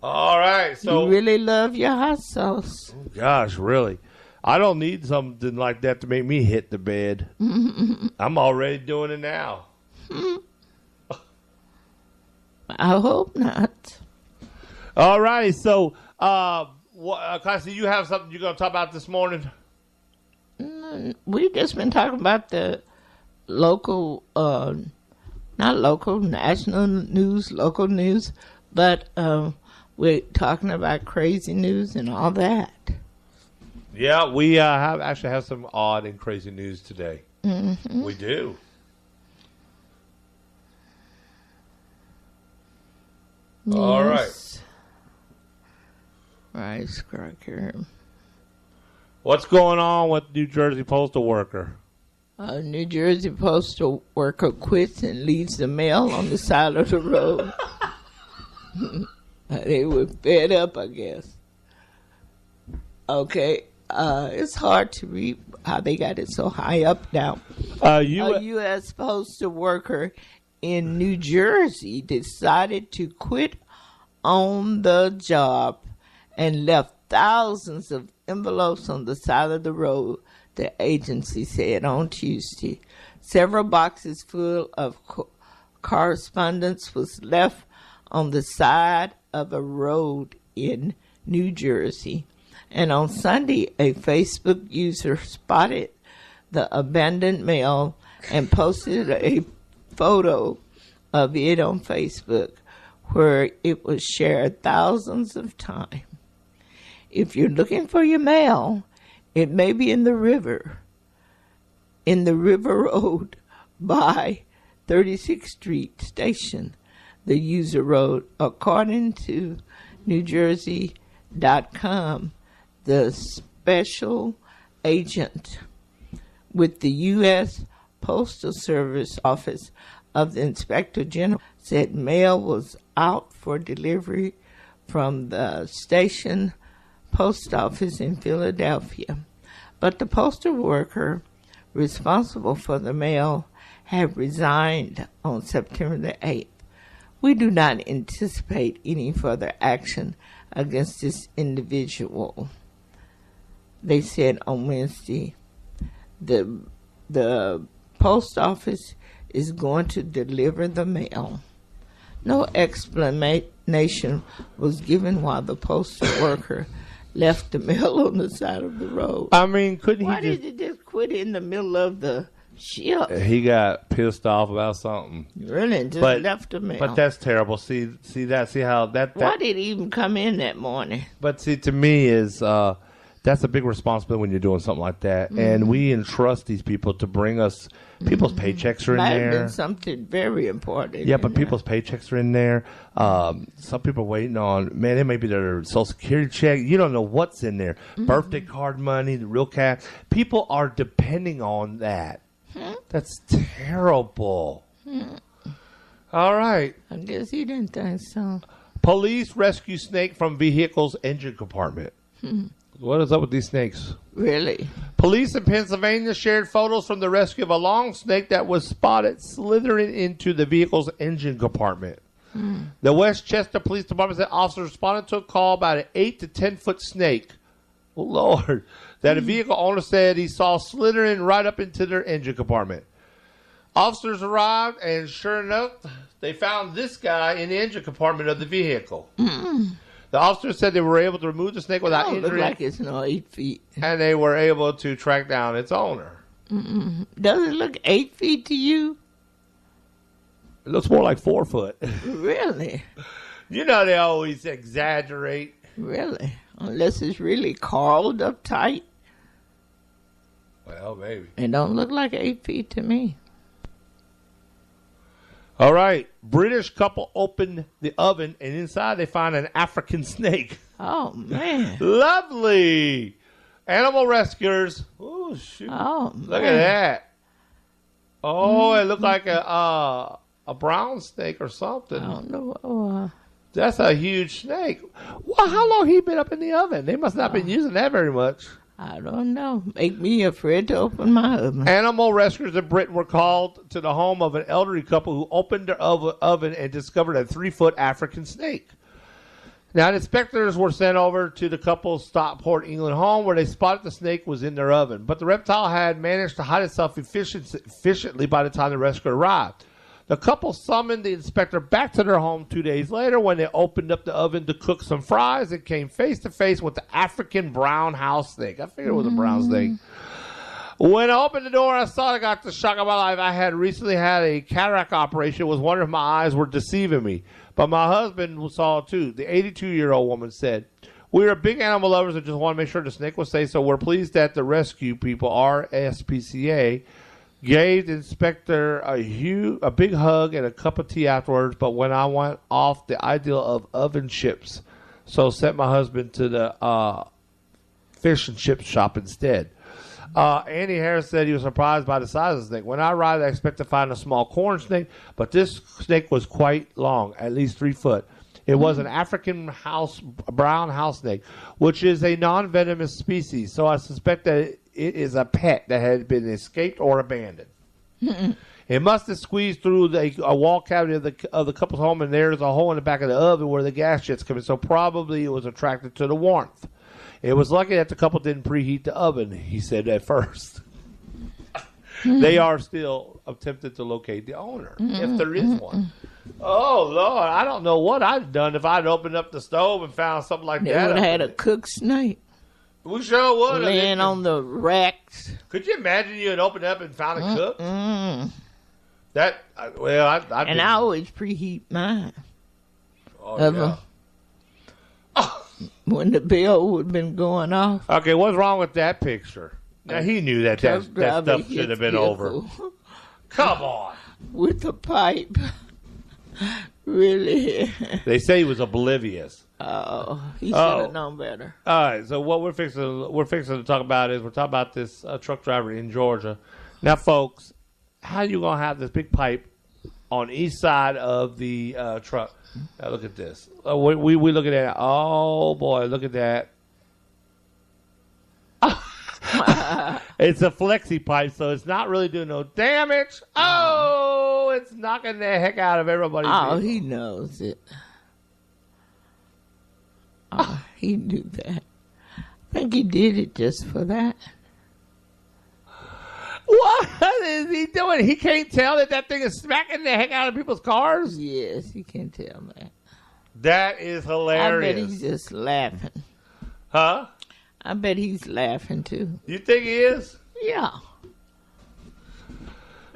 all right. So, you really love your hot sauce. Gosh, really. I don't need something like that to make me hit the bed. I'm already doing it now. I hope not. All righty. So, Classy, you have something you're going to talk about this morning? We've just been talking about the local, not local, national news, local news, but we're talking about crazy news and all that. Yeah, we have some odd and crazy news today. Mm-hmm. We do. Yes. All right. Rice cracker. What's going on with New Jersey postal worker? A New Jersey postal worker quits and leaves the mail on the side of the road. They were fed up, I guess. Okay. It's hard to read how they got it so high up now. A U.S. postal worker in New Jersey decided to quit on the job and left thousands of envelopes on the side of the road, the agency said on Tuesday. Several boxes full of correspondence was left on the side of a road in New Jersey. And on Sunday, a Facebook user spotted the abandoned mail and posted a photo of it on Facebook, where it was shared thousands of times. If you're looking for your mail, it may be in the river road by 36th Street Station, the user wrote, according to NewJersey.com. The special agent with the U.S. Postal Service Office of the Inspector General said mail was out for delivery from the station post office in Philadelphia. But the postal worker responsible for the mail had resigned on September the 8th. We do not anticipate any further action against this individual, they said on Wednesday. The post office is going to deliver the mail. No explanation was given why the postal worker left the mail on the side of the road. I mean, couldn't Why he did he just quit in the middle of the ship? He got pissed off about something. Really? Just left the mail. But that's terrible. See how that. Why did he even come in that morning? But see, to me is that's a big responsibility when you're doing something like that, and we entrust these people to bring us. People's paychecks are in Might have there. been something very important. Yeah, but people's paychecks are in there. Some people are waiting on, man, it may be their Social Security check. You don't know what's in there. Birthday card money, the real cash. People are depending on that. That's terrible. All right. I guess he didn't think so. Police rescue snake from vehicle's engine compartment. What is up with these snakes? Really? Police in Pennsylvania shared photos from the rescue of a long snake that was spotted slithering into the vehicle's engine compartment. The Westchester Police Department said officers responded to a call about an 8 to 10 foot snake. Oh, Lord. That a vehicle owner said he saw slithering right up into their engine compartment. Officers arrived, and sure enough, they found this guy in the engine compartment of the vehicle. The officers said they were able to remove the snake without injury. Look like it's 8 feet. And they were able to track down its owner. Does it look 8 feet to you? It looks more like 4 foot. Really? You know they always exaggerate. Really? Unless it's really curled up tight. Well, maybe. It don't look like 8 feet to me. All right. British couple opened the oven, and inside they find an African snake. Oh, man. Lovely. Animal rescuers. Oh, shoot. Oh, man. Look at that. Oh, it looked like a brown snake or something. I don't know. That's a huge snake. Well, how long he been up in the oven? They must not been using that very much. I don't know. Make me afraid to open my oven. Animal rescuers in Britain were called to the home of an elderly couple who opened their oven and discovered a 3-foot African snake. Now, inspectors were sent over to the couple's Stockport, England home where they spotted the snake was in their oven. But the reptile had managed to hide itself efficiently by the time the rescue arrived. The couple summoned the inspector back to their home 2 days later when they opened up the oven to cook some fries and came face to face with the African brown house snake. I figured it was a brown snake. When I opened the door, I saw I got the shock of my life. I had recently had a cataract operation. Was wondering if my eyes were deceiving me. But my husband saw it too. The 82-year-old woman said, We are big animal lovers and just want to make sure the snake was safe, so we're pleased that the rescue people, RSPCA, gave the inspector a big hug and a cup of tea afterwards, but when I went off the ideal of oven chips, so sent my husband to the fish and chip shop instead. Andy Harris said he was surprised by the size of the snake. When I arrived, I expected to find a small corn snake, but this snake was quite long, at least 3 foot. It was an African brown house snake, which is a non-venomous species, so I suspect that it is a pet that had been escaped or abandoned. It must have squeezed through a wall cavity of the couple's home, and there's a hole in the back of the oven where the gas jets come in, so probably it was attracted to the warmth. It was lucky that the couple didn't preheat the oven, he said at first. They are still attempting to locate the owner, if there is one. Oh, Lord, I don't know what I'd done if I'd opened up the stove and found something like They that. would have had a cooked snake We sure would. laying on the racks. Could you imagine you had opened up and found it cooked? That, well, And I always preheat mine. yeah. When the bell would have been going off. Okay, what's wrong with that picture? Now, he knew that Truck driver stuff hit should have been vehicle over. Come on. With a pipe. Really? They say he was oblivious. Oh, he should have known better. All right, so what we're fixing to talk about is we're talking about this truck driver in Georgia. Now, folks, how you going to have this big pipe on each side of the truck? Now, look at this. We look at that. Oh, boy, look at that. It's a flexi pipe, so it's not really doing no damage. Oh, it's knocking the heck out of everybody. Oh, he knows it. Oh, he knew that. I think he did it just for that. What is he doing? He can't tell that thing is smacking the heck out of people's cars? Yes, he can tell that. That is I hilarious. bet he's just laughing. Huh? I bet he's laughing too. You think he is? Yeah.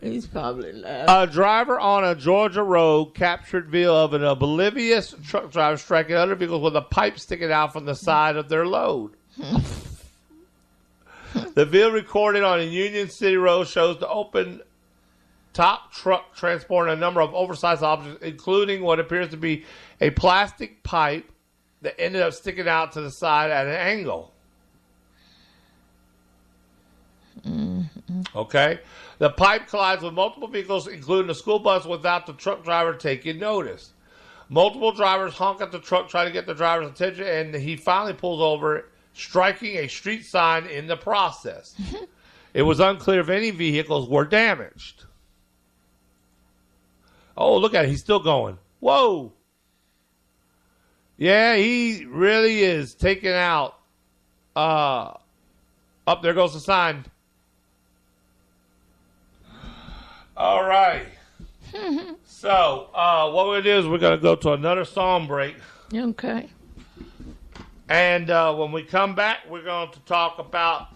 He's probably laughing. A driver on a Georgia road captured video of an oblivious truck driver striking other vehicles with a pipe sticking out from the side of their load. The video recorded on a Union City road shows the open top truck transporting a number of oversized objects, including what appears to be a plastic pipe that ended up sticking out to the side at an angle. Okay? The pipe collides with multiple vehicles, including a school bus, without the truck driver taking notice. Multiple drivers honk at the truck, trying to get the driver's attention, and he finally pulls over, striking a street sign in the process. It was unclear if any vehicles were damaged. Oh, look at it. He's still going. Whoa. Yeah, he really is taking out. Up there goes the sign. All right. So, what we're going to do is we're going to go to another song break. Okay. And when we come back, we're going to talk about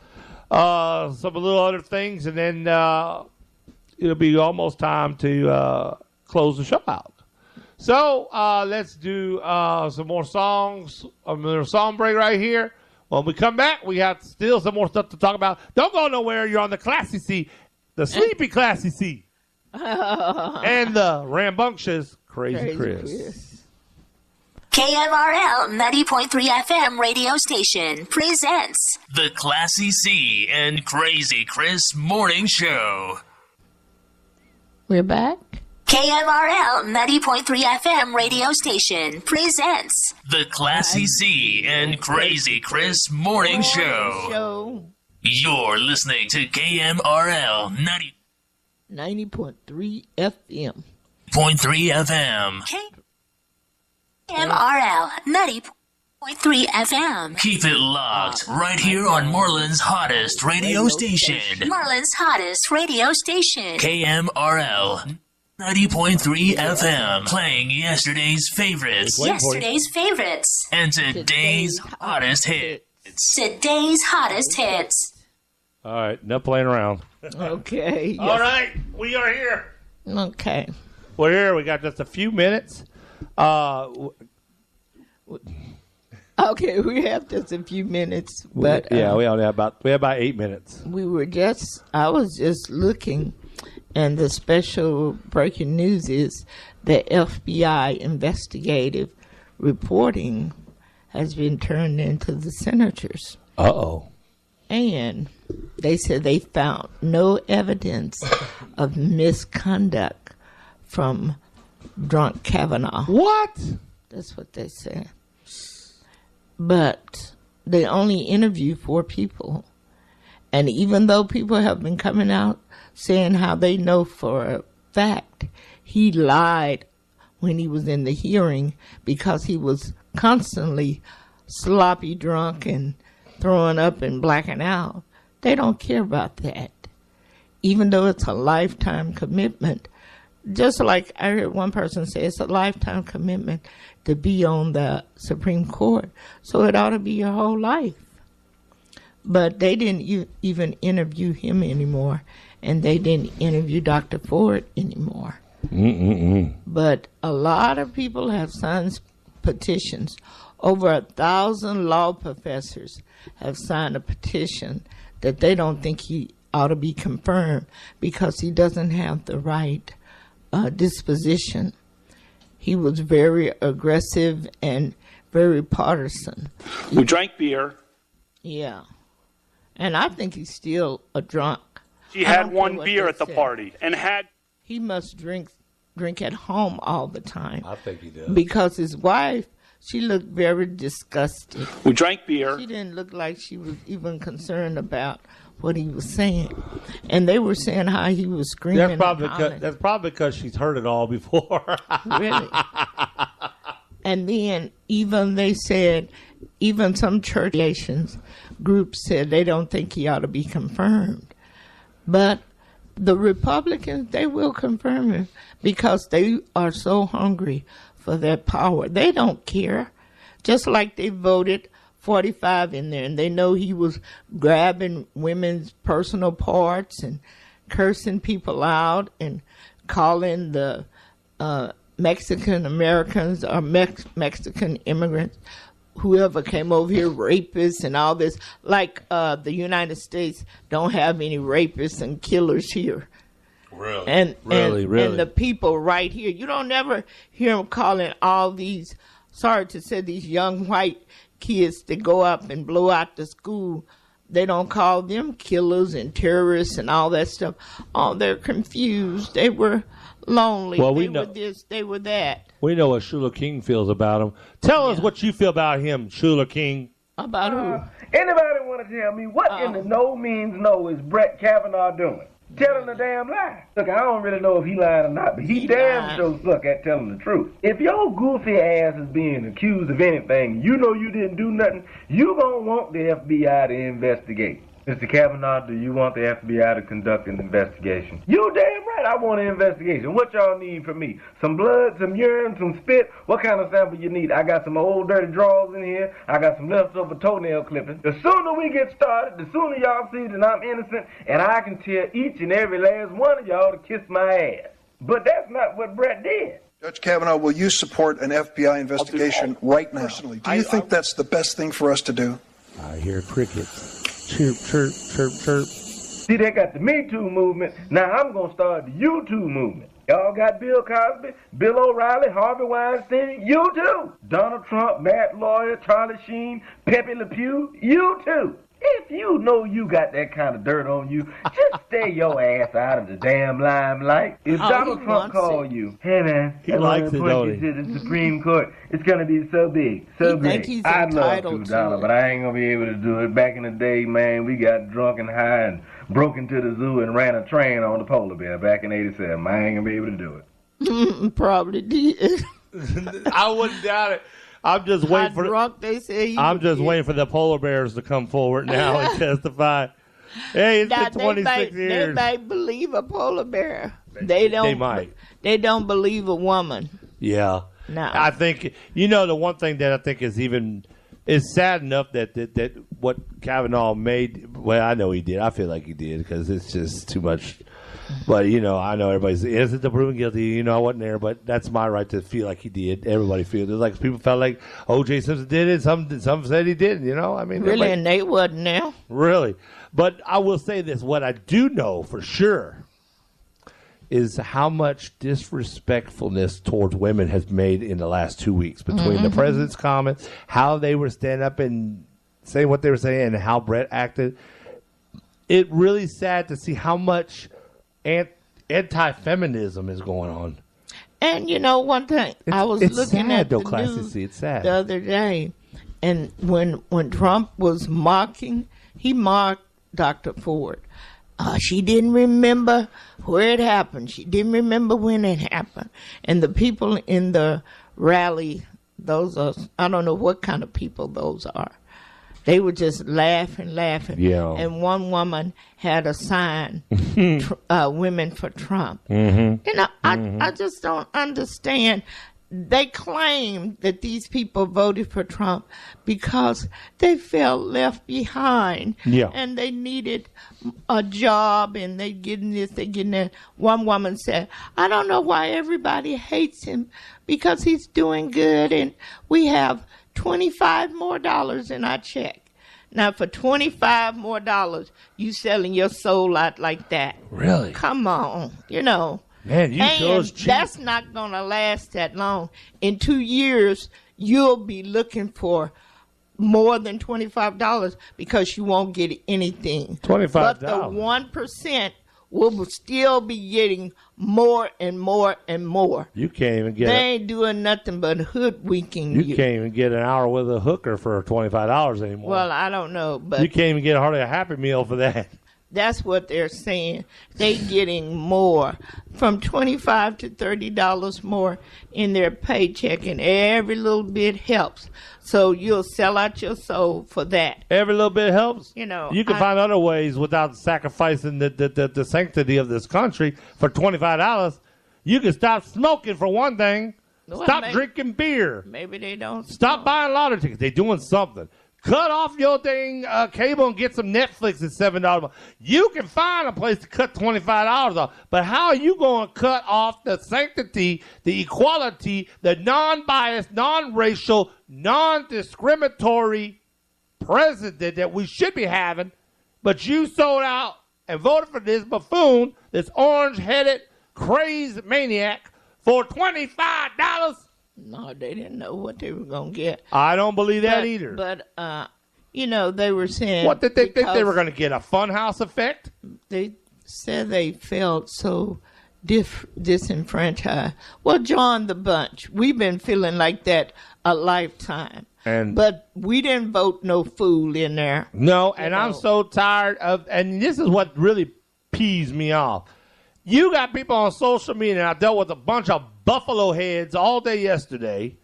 some little other things, and then it'll be almost time to close the show out. So let's do some more songs, another song break right here. When we come back, we have still some more stuff to talk about. Don't go nowhere. You're on the Classy C, the Sleepy Classy C, and the rambunctious Crazy Chris. KMRL 90.3 FM radio station presents The Classy C and Crazy Chris Morning Show. We're back. KMRL 90.3 FM radio station presents The Classy C and Crazy Chris Morning Show. You're listening to KMRL 90.3 FM. 90.3 FM. KMRL 90.3 FM. Keep it locked right here on Marlin's hottest radio station. Marlin's hottest radio station. KMRL 90.3 FM. Playing yesterday's favorites Yesterday's favorites. and today's hottest hits. Today's hottest hits. All right, enough playing around. Okay. All right, we are here. Okay. We're here. We got just a few minutes. Okay, we have just a few minutes, but we only have about 8 minutes. I was just looking, and the special breaking news is the FBI investigative reporting has been turned into the senators. Uh-oh. And they said they found no evidence of misconduct from drunk Kavanaugh. What? That's what they said. But they only interviewed 4 people. And even though people have been coming out saying how they know for a fact he lied when he was in the hearing because he was constantly sloppy drunk and throwing up and blacking out, they don't care about that. Even though it's a lifetime commitment. Just like I heard one person say, it's a lifetime commitment to be on the Supreme Court. So it ought to be your whole life. But they didn't even interview him anymore. And they didn't interview Dr. Ford anymore. But a lot of people have signed petitions. Over 1,000 law professors have signed a petition that they don't think he ought to be confirmed because he doesn't have the right disposition. He was very aggressive and very partisan. We drank beer. Yeah. And I think he's still a drunk. She had one beer at the party and had... He must drink at home all the time. I think he does. Because his wife, she looked very disgusted. We drank beer. She didn't look like she was even concerned about what he was saying. And they were saying how he was screaming. That's probably because she's heard it all before. Really? And then they said, even some church relations groups said they don't think he ought to be confirmed. But the Republicans, they will confirm him because they are so hungry for their power. They don't care. Just like they voted 45 in there, and they know he was grabbing women's personal parts and cursing people out and calling the Mexican Americans or Mexican immigrants, whoever came over here, rapists and all this. Like the United States don't have any rapists and killers here. Really? And Really? And the people right here, you don't ever hear them calling all these, sorry to say, these young white kids that go up and blow out the school. They don't call them killers and terrorists and all that stuff. Oh, they're confused. They were lonely. Well, they were this, they were that. We know what Shula King feels about him. Tell us what you feel about him, Shula King. About who? Anybody want to tell me what in the no means no is Brett Kavanaugh doing? Telling a damn lie. Look, I don't really know if he lied or not, but he damn sure suck at telling the truth. If your goofy ass is being accused of anything, you know you didn't do nothing, you gonna want the FBI to investigate. Mr. Kavanaugh, do you want the FBI to conduct an investigation? You damn right I want an investigation. What y'all need from me? Some blood, some urine, some spit? What kind of sample you need? I got some old dirty drawers in here. I got some leftover toenail clippings. The sooner we get started, the sooner y'all see that I'm innocent, and I can tell each and every last one of y'all to kiss my ass. But that's not what Brett did. Judge Kavanaugh, will you support an FBI investigation right now? Personally, do you think that's the best thing for us to do? I hear crickets. Chirp, chirp, chirp, chirp. See, they got the Me Too movement. Now I'm going to start the You Too movement. Y'all got Bill Cosby, Bill O'Reilly, Harvey Weinstein. You too. Donald Trump, Matt Lawyer, Charlie Sheen, Pepe Le Pew. You too. If you know you got that kind of dirt on you, just stay your ass out of the damn limelight. If Donald Trump call you, hey man, he likes it, don't he? To the Supreme Court, it's gonna be so big, so great. I'd love to, Donald, but I ain't gonna be able to do it. Back in the day, man, we got drunk and high and broke into the zoo and ran a train on the polar bear back in '87. I ain't gonna be able to do it. Probably did. I wouldn't doubt it. I'm just waiting for drunk they say waiting for the polar bears to come forward now and testify. Hey, it's been 26 years. They might believe a polar bear. They might. They don't believe a woman. Yeah. No. I think the one thing that I think is sad enough that what Kavanaugh made. Well, I know he did. I feel like he did because it's just too much. But, I know everybody's innocent until proven guilty. I wasn't there, but that's my right to feel like he did. Everybody feels. There's like people felt like O.J. Simpson did it. Some said he didn't, I mean. Really, and they wasn't there. Really. But I will say this. What I do know for sure is how much disrespectfulness towards women has made in the last 2 weeks between the president's comments, how they were standing up and saying what they were saying, and how Brett acted. It really sad to see how much anti-feminism is going on. And one thing, I was looking at the news it's sad. the other day, and when Trump was he mocked Dr. Ford. She didn't remember where it happened. She didn't remember when it happened. And the people in the rally, those are, I don't know what kind of people those are. They were just laughing. Yeah. And one woman had a sign, Women for Trump. I just don't understand. They claim that these people voted for Trump because they felt left behind. Yeah. And they needed a job, and they getting this, they getting that. One woman said, I don't know why everybody hates him, because he's doing good, and we have $25 more in our check. Now, for $25 more, you selling your soul out like that. Really? Come on, Man, you sure is cheap. That's not going to last that long. In 2 years, you'll be looking for more than $25 because you won't get anything. $25. But the 1% will still be getting more and more and more. You can't even get They ain't doing nothing but hoodwinking you. You can't even get an hour with a hooker for $25 anymore. Well, I don't know, but you can't even get hardly a Happy Meal for that. That's what they're saying. They getting more, from $25 to $30 more in their paycheck, and every little bit helps. So you'll sell out your soul for that. Every little bit helps. You can find other ways without sacrificing the sanctity of this country for $25. You can stop smoking for one thing. Well, Stop drinking beer. Maybe they don't. Stop buying lottery tickets. They're doing something. Cut off your dang cable and get some Netflix at $7. You can find a place to cut $25 off. But how are you going to cut off the sanctity, the equality, the non-biased, non-racial, non-discriminatory president that we should be having, but you sold out and voted for this buffoon, this orange-headed, crazed maniac for $25? No, they didn't know what they were going to get. I don't believe that either. But, they were saying... What did they think they were going to get, a funhouse effect? They said they felt so disenfranchised. Well, John the Bunch, we've been feeling like that a lifetime. But we didn't vote no fool in there. No, and I'm so tired of... And this is what really pees me off. You got people on social media, and I dealt with a bunch of buffalo heads all day yesterday,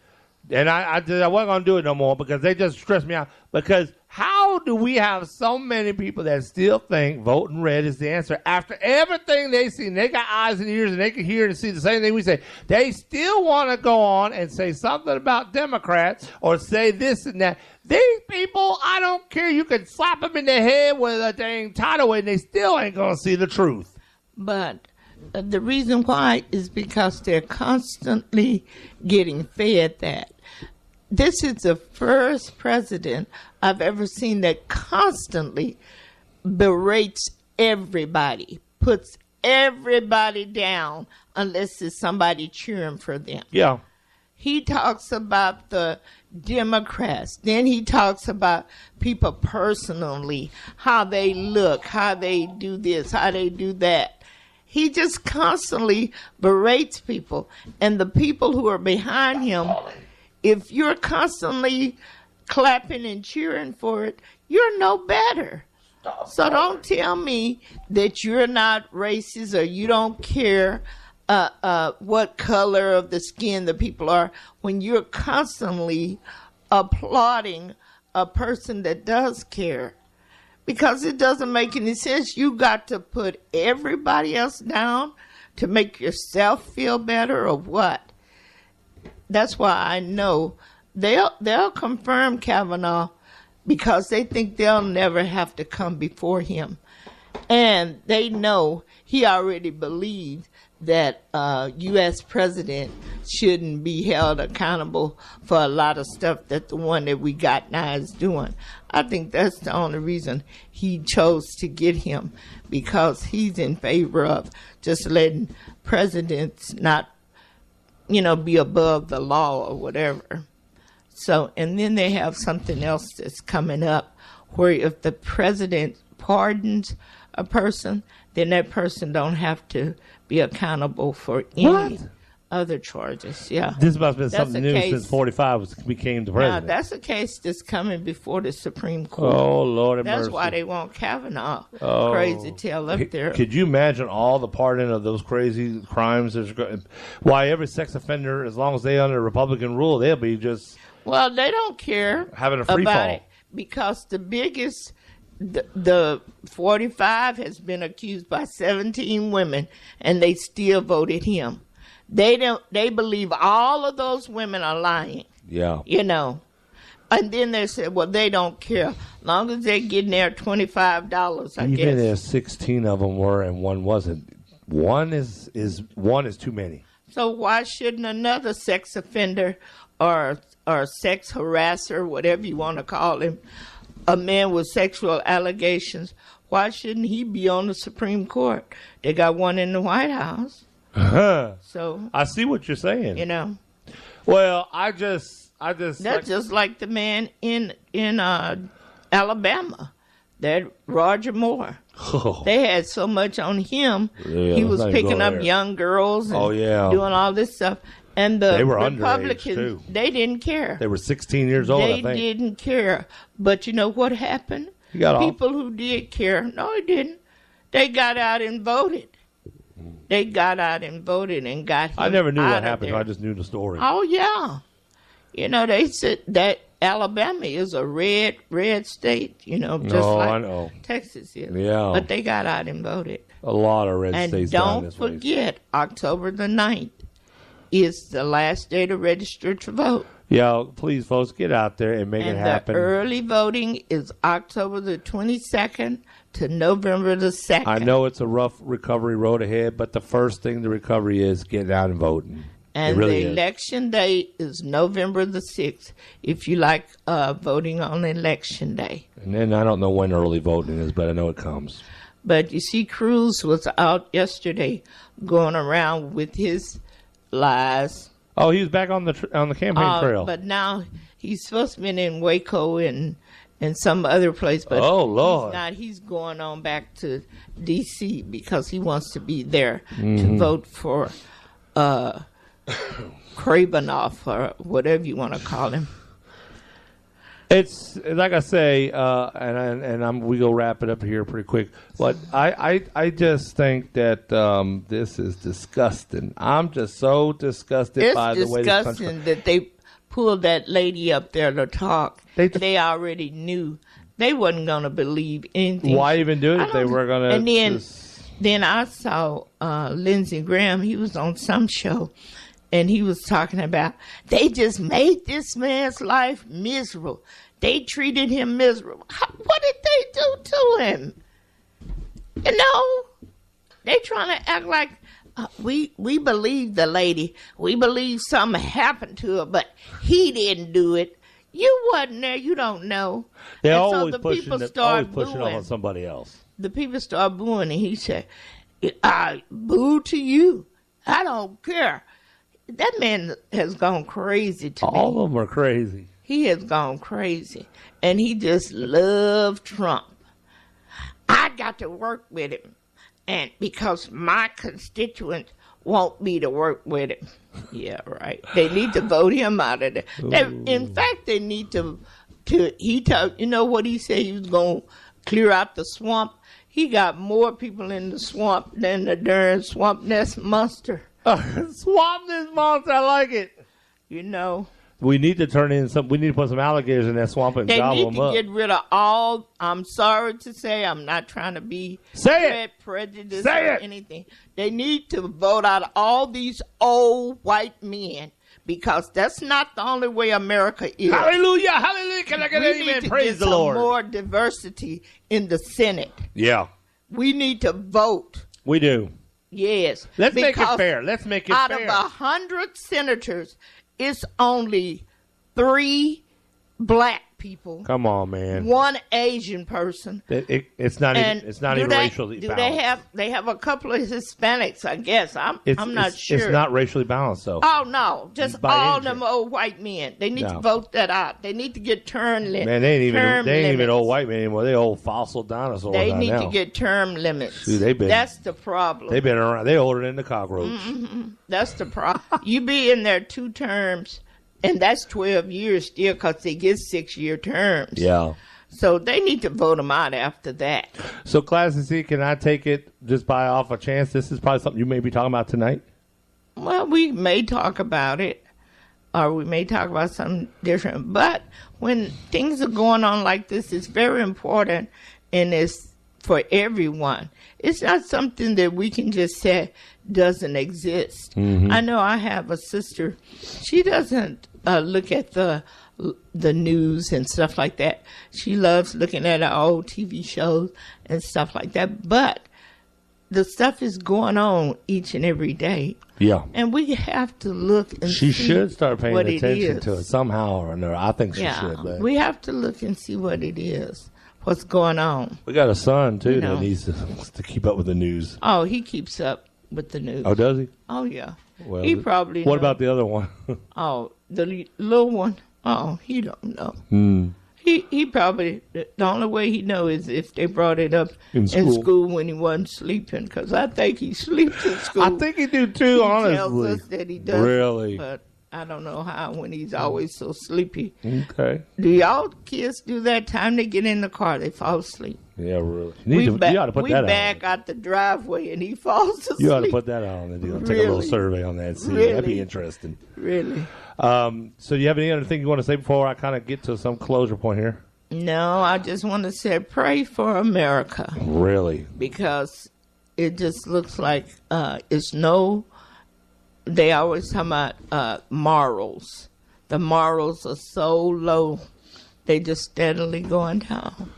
and I wasn't going to do it no more because they just stressed me out. Because how do we have so many people that still think voting red is the answer after everything they see? And they got eyes and ears, and they can hear and see the same thing we say. They still want to go on and say something about Democrats or say this and that. These people, I don't care. You can slap them in the head with a dang tidal wave, and they still ain't going to see the truth. But the reason why is because they're constantly getting fed that. This is the first president I've ever seen that constantly berates everybody, puts everybody down unless it's somebody cheering for them. Yeah. He talks about the Democrats. Then he talks about people personally, how they look, how they do this, how they do that. He just constantly berates people. And the people who are behind him, if you're constantly clapping and cheering for it, you're no better. So don't tell me that you're not racist or you don't care what color of the skin the people are when you're constantly applauding a person that does care. Because it doesn't make any sense. You got to put everybody else down to make yourself feel better or what? That's why I know they'll confirm Kavanaugh because they think they'll never have to come before him. And they know he already believes that U.S. president shouldn't be held accountable for a lot of stuff that the one that we got now is doing. I think that's the only reason he chose to get him, because he's in favor of just letting presidents not, be above the law or whatever. So, and then they have something else that's coming up where if the president pardons a person, then that person don't have to be accountable for any other charges. Yeah, This must have been That's something a new case- since 45 became the Now, president. that's a case that's coming before the Supreme Court. Oh, Lord have That's mercy. why they want Kavanaugh Oh. crazy tail up there. Could you imagine all the pardoning of those crazy crimes? Why every sex offender, as long as they under Republican rule, they'll be just Well, they don't care having a free about fall. it because the biggest, the 45 has been accused by 17 women, and they still voted him. They believe all of those women are lying. Yeah. And then they said, well, they don't care. Long as they're getting their $25, I Even guess. if 16 of them were and one wasn't, one is too many. So why shouldn't another sex offender or sex harasser, whatever you want to call him, a man with sexual allegations, why shouldn't he be on the Supreme Court? They got one in the White House. So I see what you're saying. Well, I just that's just like the man in Alabama, that Roger Moore. They had so much on him. Yeah, He was let's not even picking go up there. young girls and doing all this stuff. And the They were underage, Republicans, too. they didn't care. They were 16 years old, They I think. didn't care. But you know what happened? He got off. People who did care, no, they didn't. They got out and voted. They got out and voted and got him I never knew out what of happened. there. I just knew the story. Oh, yeah. They said that Alabama is a red state, just No, like I know. Texas is. Yeah. But they got out and voted. A lot of red And states down don't this way. forget, October the 9th is the last day to register to vote. Yeah, please, folks, get out there and make it And happen. the early voting is October the 22nd to November the 2nd. I know it's a rough recovery road ahead, but the first thing to recovery is getting out and voting. And it really the is. election day is November the 6th, if you like voting on election day. And then I don't know when early voting is, but I know it comes. But you see, Cruz was out yesterday going around with his lies. Oh, he was back on the campaign trail. But now he's supposed to be in Waco and some other place. But Oh, Lord. he's not. He's going on back to D.C. because he wants to be there Mm-hmm. to vote for Krabanoff or whatever you want to call him. It's like I say, we go wrap it up here pretty quick. But I just think that this is disgusting. I'm just so disgusted It's by the way this country. disgusting that they pulled that lady up there to talk. They already knew they wasn't going to believe anything. Why even do it if they were going to? And then I saw Lindsey Graham. He was on some show, and he was talking about they just made this man's life miserable. They treated him miserable. What did they do to him? They trying to act like we believe the lady. We believe something happened to her, but he didn't do it. You wasn't there. You don't know. They're And so always the pushing people it start off booing. on somebody else. The people start booing, and he said, "I boo to you. I don't care." That man has gone crazy to me. All of them are crazy. He has gone crazy, and he just loved Trump. I got to work with him, and because my constituents want me to work with him. Yeah, right. They need to vote him out of there. In fact, they need to. You know what he said? He was going to clear out the swamp. He got more people in the swamp than the darn swamp nest monster. Swamp nest monster, I like it. We need to turn in some. We need to put some alligators in that swamp and They gobble need them up. to get rid of all. I'm sorry to say, I'm not trying to be prejudiced or anything. They need to vote out all these old white men because that's not the only way America is. Hallelujah, hallelujah! Can I get We an need amen? to Praise get the some Lord. more diversity in the Senate. Yeah. we need to vote. We do. Yes. Let's make it because fair. Let's make it out fair. of 100 senators, it's only 3 black people. Come on, man. 1 Asian person. It's not even. It's not even racially balanced. They have a couple of Hispanics? I guess I'm not sure. It's not racially balanced, though. Oh no, just By all age. them old white men. They need to vote that out. They need to get term limits. Man, they ain't even old white men anymore. They old fossil dinosaurs. They out need now. to get term limits. Dude, That's the problem. They've been around. They older than the cockroach. That's the problem. You be in there 2 terms, and that's 12 years still, because they get 6-year terms. Yeah. So they need to vote them out after that. So, Class C, can I take it just by off a chance? This is probably something you may be talking about tonight. Well, we may talk about it, or we may talk about something different. But when things are going on like this, it's very important, and it's for everyone. It's not something that we can just say doesn't exist. I know I have a sister. She doesn't look at the news and stuff like that. She loves looking at our old TV shows and stuff like that. But the stuff is going on each and every day. Yeah. And we have to look and see She should start paying what attention it to it is. somehow or another. I think she Yeah, should. But we have to look and see what it is, what's going on. we got a son, too, You know. that needs to keep up with the news. Oh, he keeps up with the news. Oh, does he? Oh, yeah. Well, He probably What knows. about the other one? Oh, the little one. Oh, he don't know. Hmm. He probably, the only way he know is if they brought it up In school. when he wasn't sleeping, because I think he sleeps in school. I think he do, too, He honestly. tells us that he does. Really? But I don't know how when he's always so sleepy. Okay. Do y'all kids do that? Time they get in the car, they fall asleep. Yeah, really. We you ought to put that back out the driveway and he falls asleep. You ought to put that on and take a little Really? survey on that. See, Really? that'd be interesting. Really? So, do you have any other thing you want to say before I kind of get to some closure point here? No, I just want to say pray for America, Really? because it just looks like it's no. They always talk about morals. The morals are so low; they just steadily going down.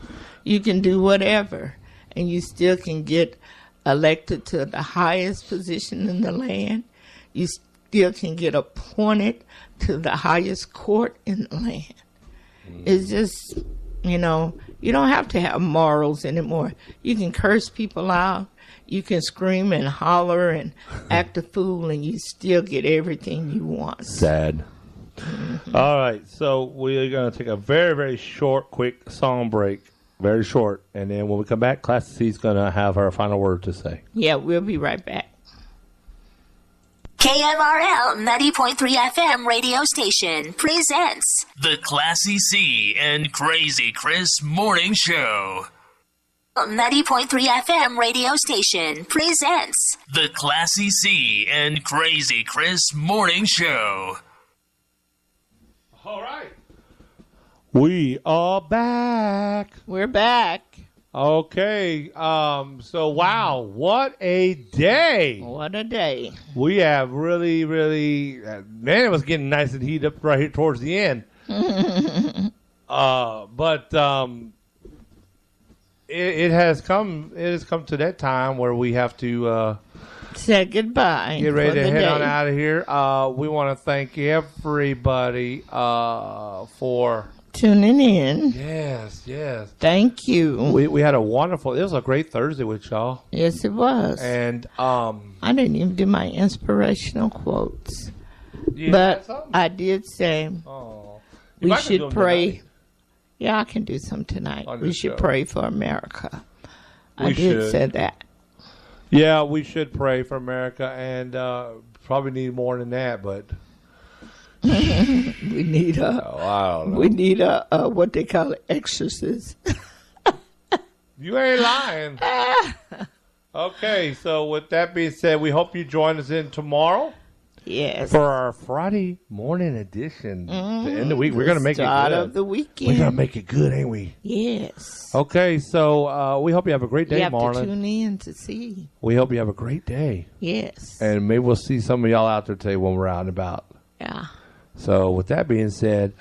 You can do whatever, and you still can get elected to the highest position in the land. You still can get appointed to the highest court in the land. It's just, you don't have to have morals anymore. You can curse people out. You can scream and holler and act a fool, and you still get everything you want. Sad. All right, so we're going to take a very, very short, quick song break. Very short. And then when we come back, Class C is going to have her final word to say. Yeah, we'll be right back. KMRL 90.3 FM radio station presents The Classy C and Crazy Chris Morning Show. 90.3 FM radio station presents The Classy C and Crazy Chris Morning Show. All right. We are back. We're back. Okay. So, wow, what a day. What a day. We have really, really, man, it was getting nice and heated up right here towards the end. But it has come to that time where we have to say goodbye. Get ready for to the head day. on out of here. We want to thank everybody for tuning in. Yes. Thank you. We had it was a great Thursday with y'all. Yes, it was. And I didn't even do my inspirational quotes. you But had something? I did say You we might could do should 'em pray. tonight. Yeah, I can do some tonight. On We this should show. pray for America. I We did should. say that. Yeah, we should pray for America, and probably need more than that. But We need I don't know. we need a what they call it, exorcist. You ain't lying. Okay, so with that being said, we hope you join us in tomorrow. Yes. For our Friday morning edition. The end of the week. We're going to make it Start good. of the weekend. We're going to make it good, ain't we? Yes. Okay, so we hope you have a great day, You have Marlin. to tune in to see. We hope you have a great day. Yes. And maybe we'll see some of y'all out there today when we're out and about. Yeah. So with that being said,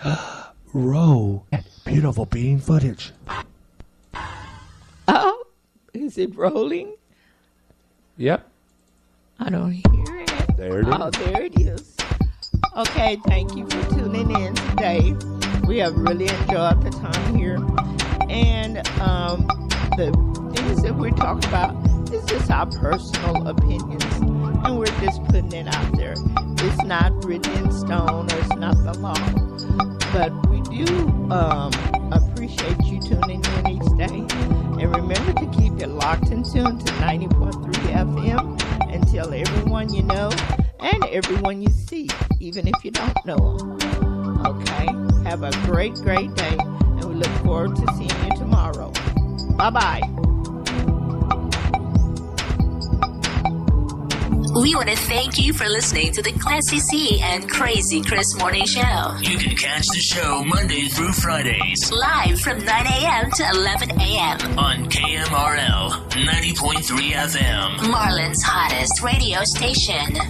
roll that beautiful bean footage. Oh, Is it rolling? Yep. I don't hear it. There it is. Oh, there it is. Okay, thank you for tuning in today. We have really enjoyed the time here. And the things that we're talking about is just our personal opinions. And we're just putting it out there. It's not written in stone or it's not the law. But we do appreciate you tuning in each day. And remember to keep it locked and tuned to 90.3 FM and tell everyone you know and everyone you see, even if you don't know them. Okay? Have a great, great day. And we look forward to seeing you tomorrow. Bye-bye. We want to thank you for listening to the Classy C and Crazy Chris Morning Show. You can catch the show Monday through Fridays. Live from 9 a.m. to 11 a.m. on KMRL 90.3 FM. Marlin's hottest radio station.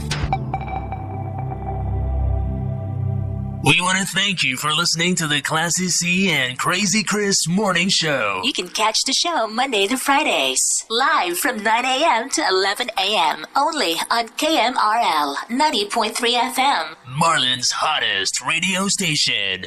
We want to thank you for listening to the Classy C and Crazy Chris Morning Show. You can catch the show Monday to Fridays. Live from 9 a.m. to 11 a.m. Only on KMRL 90.3 FM. Marlin's hottest radio station.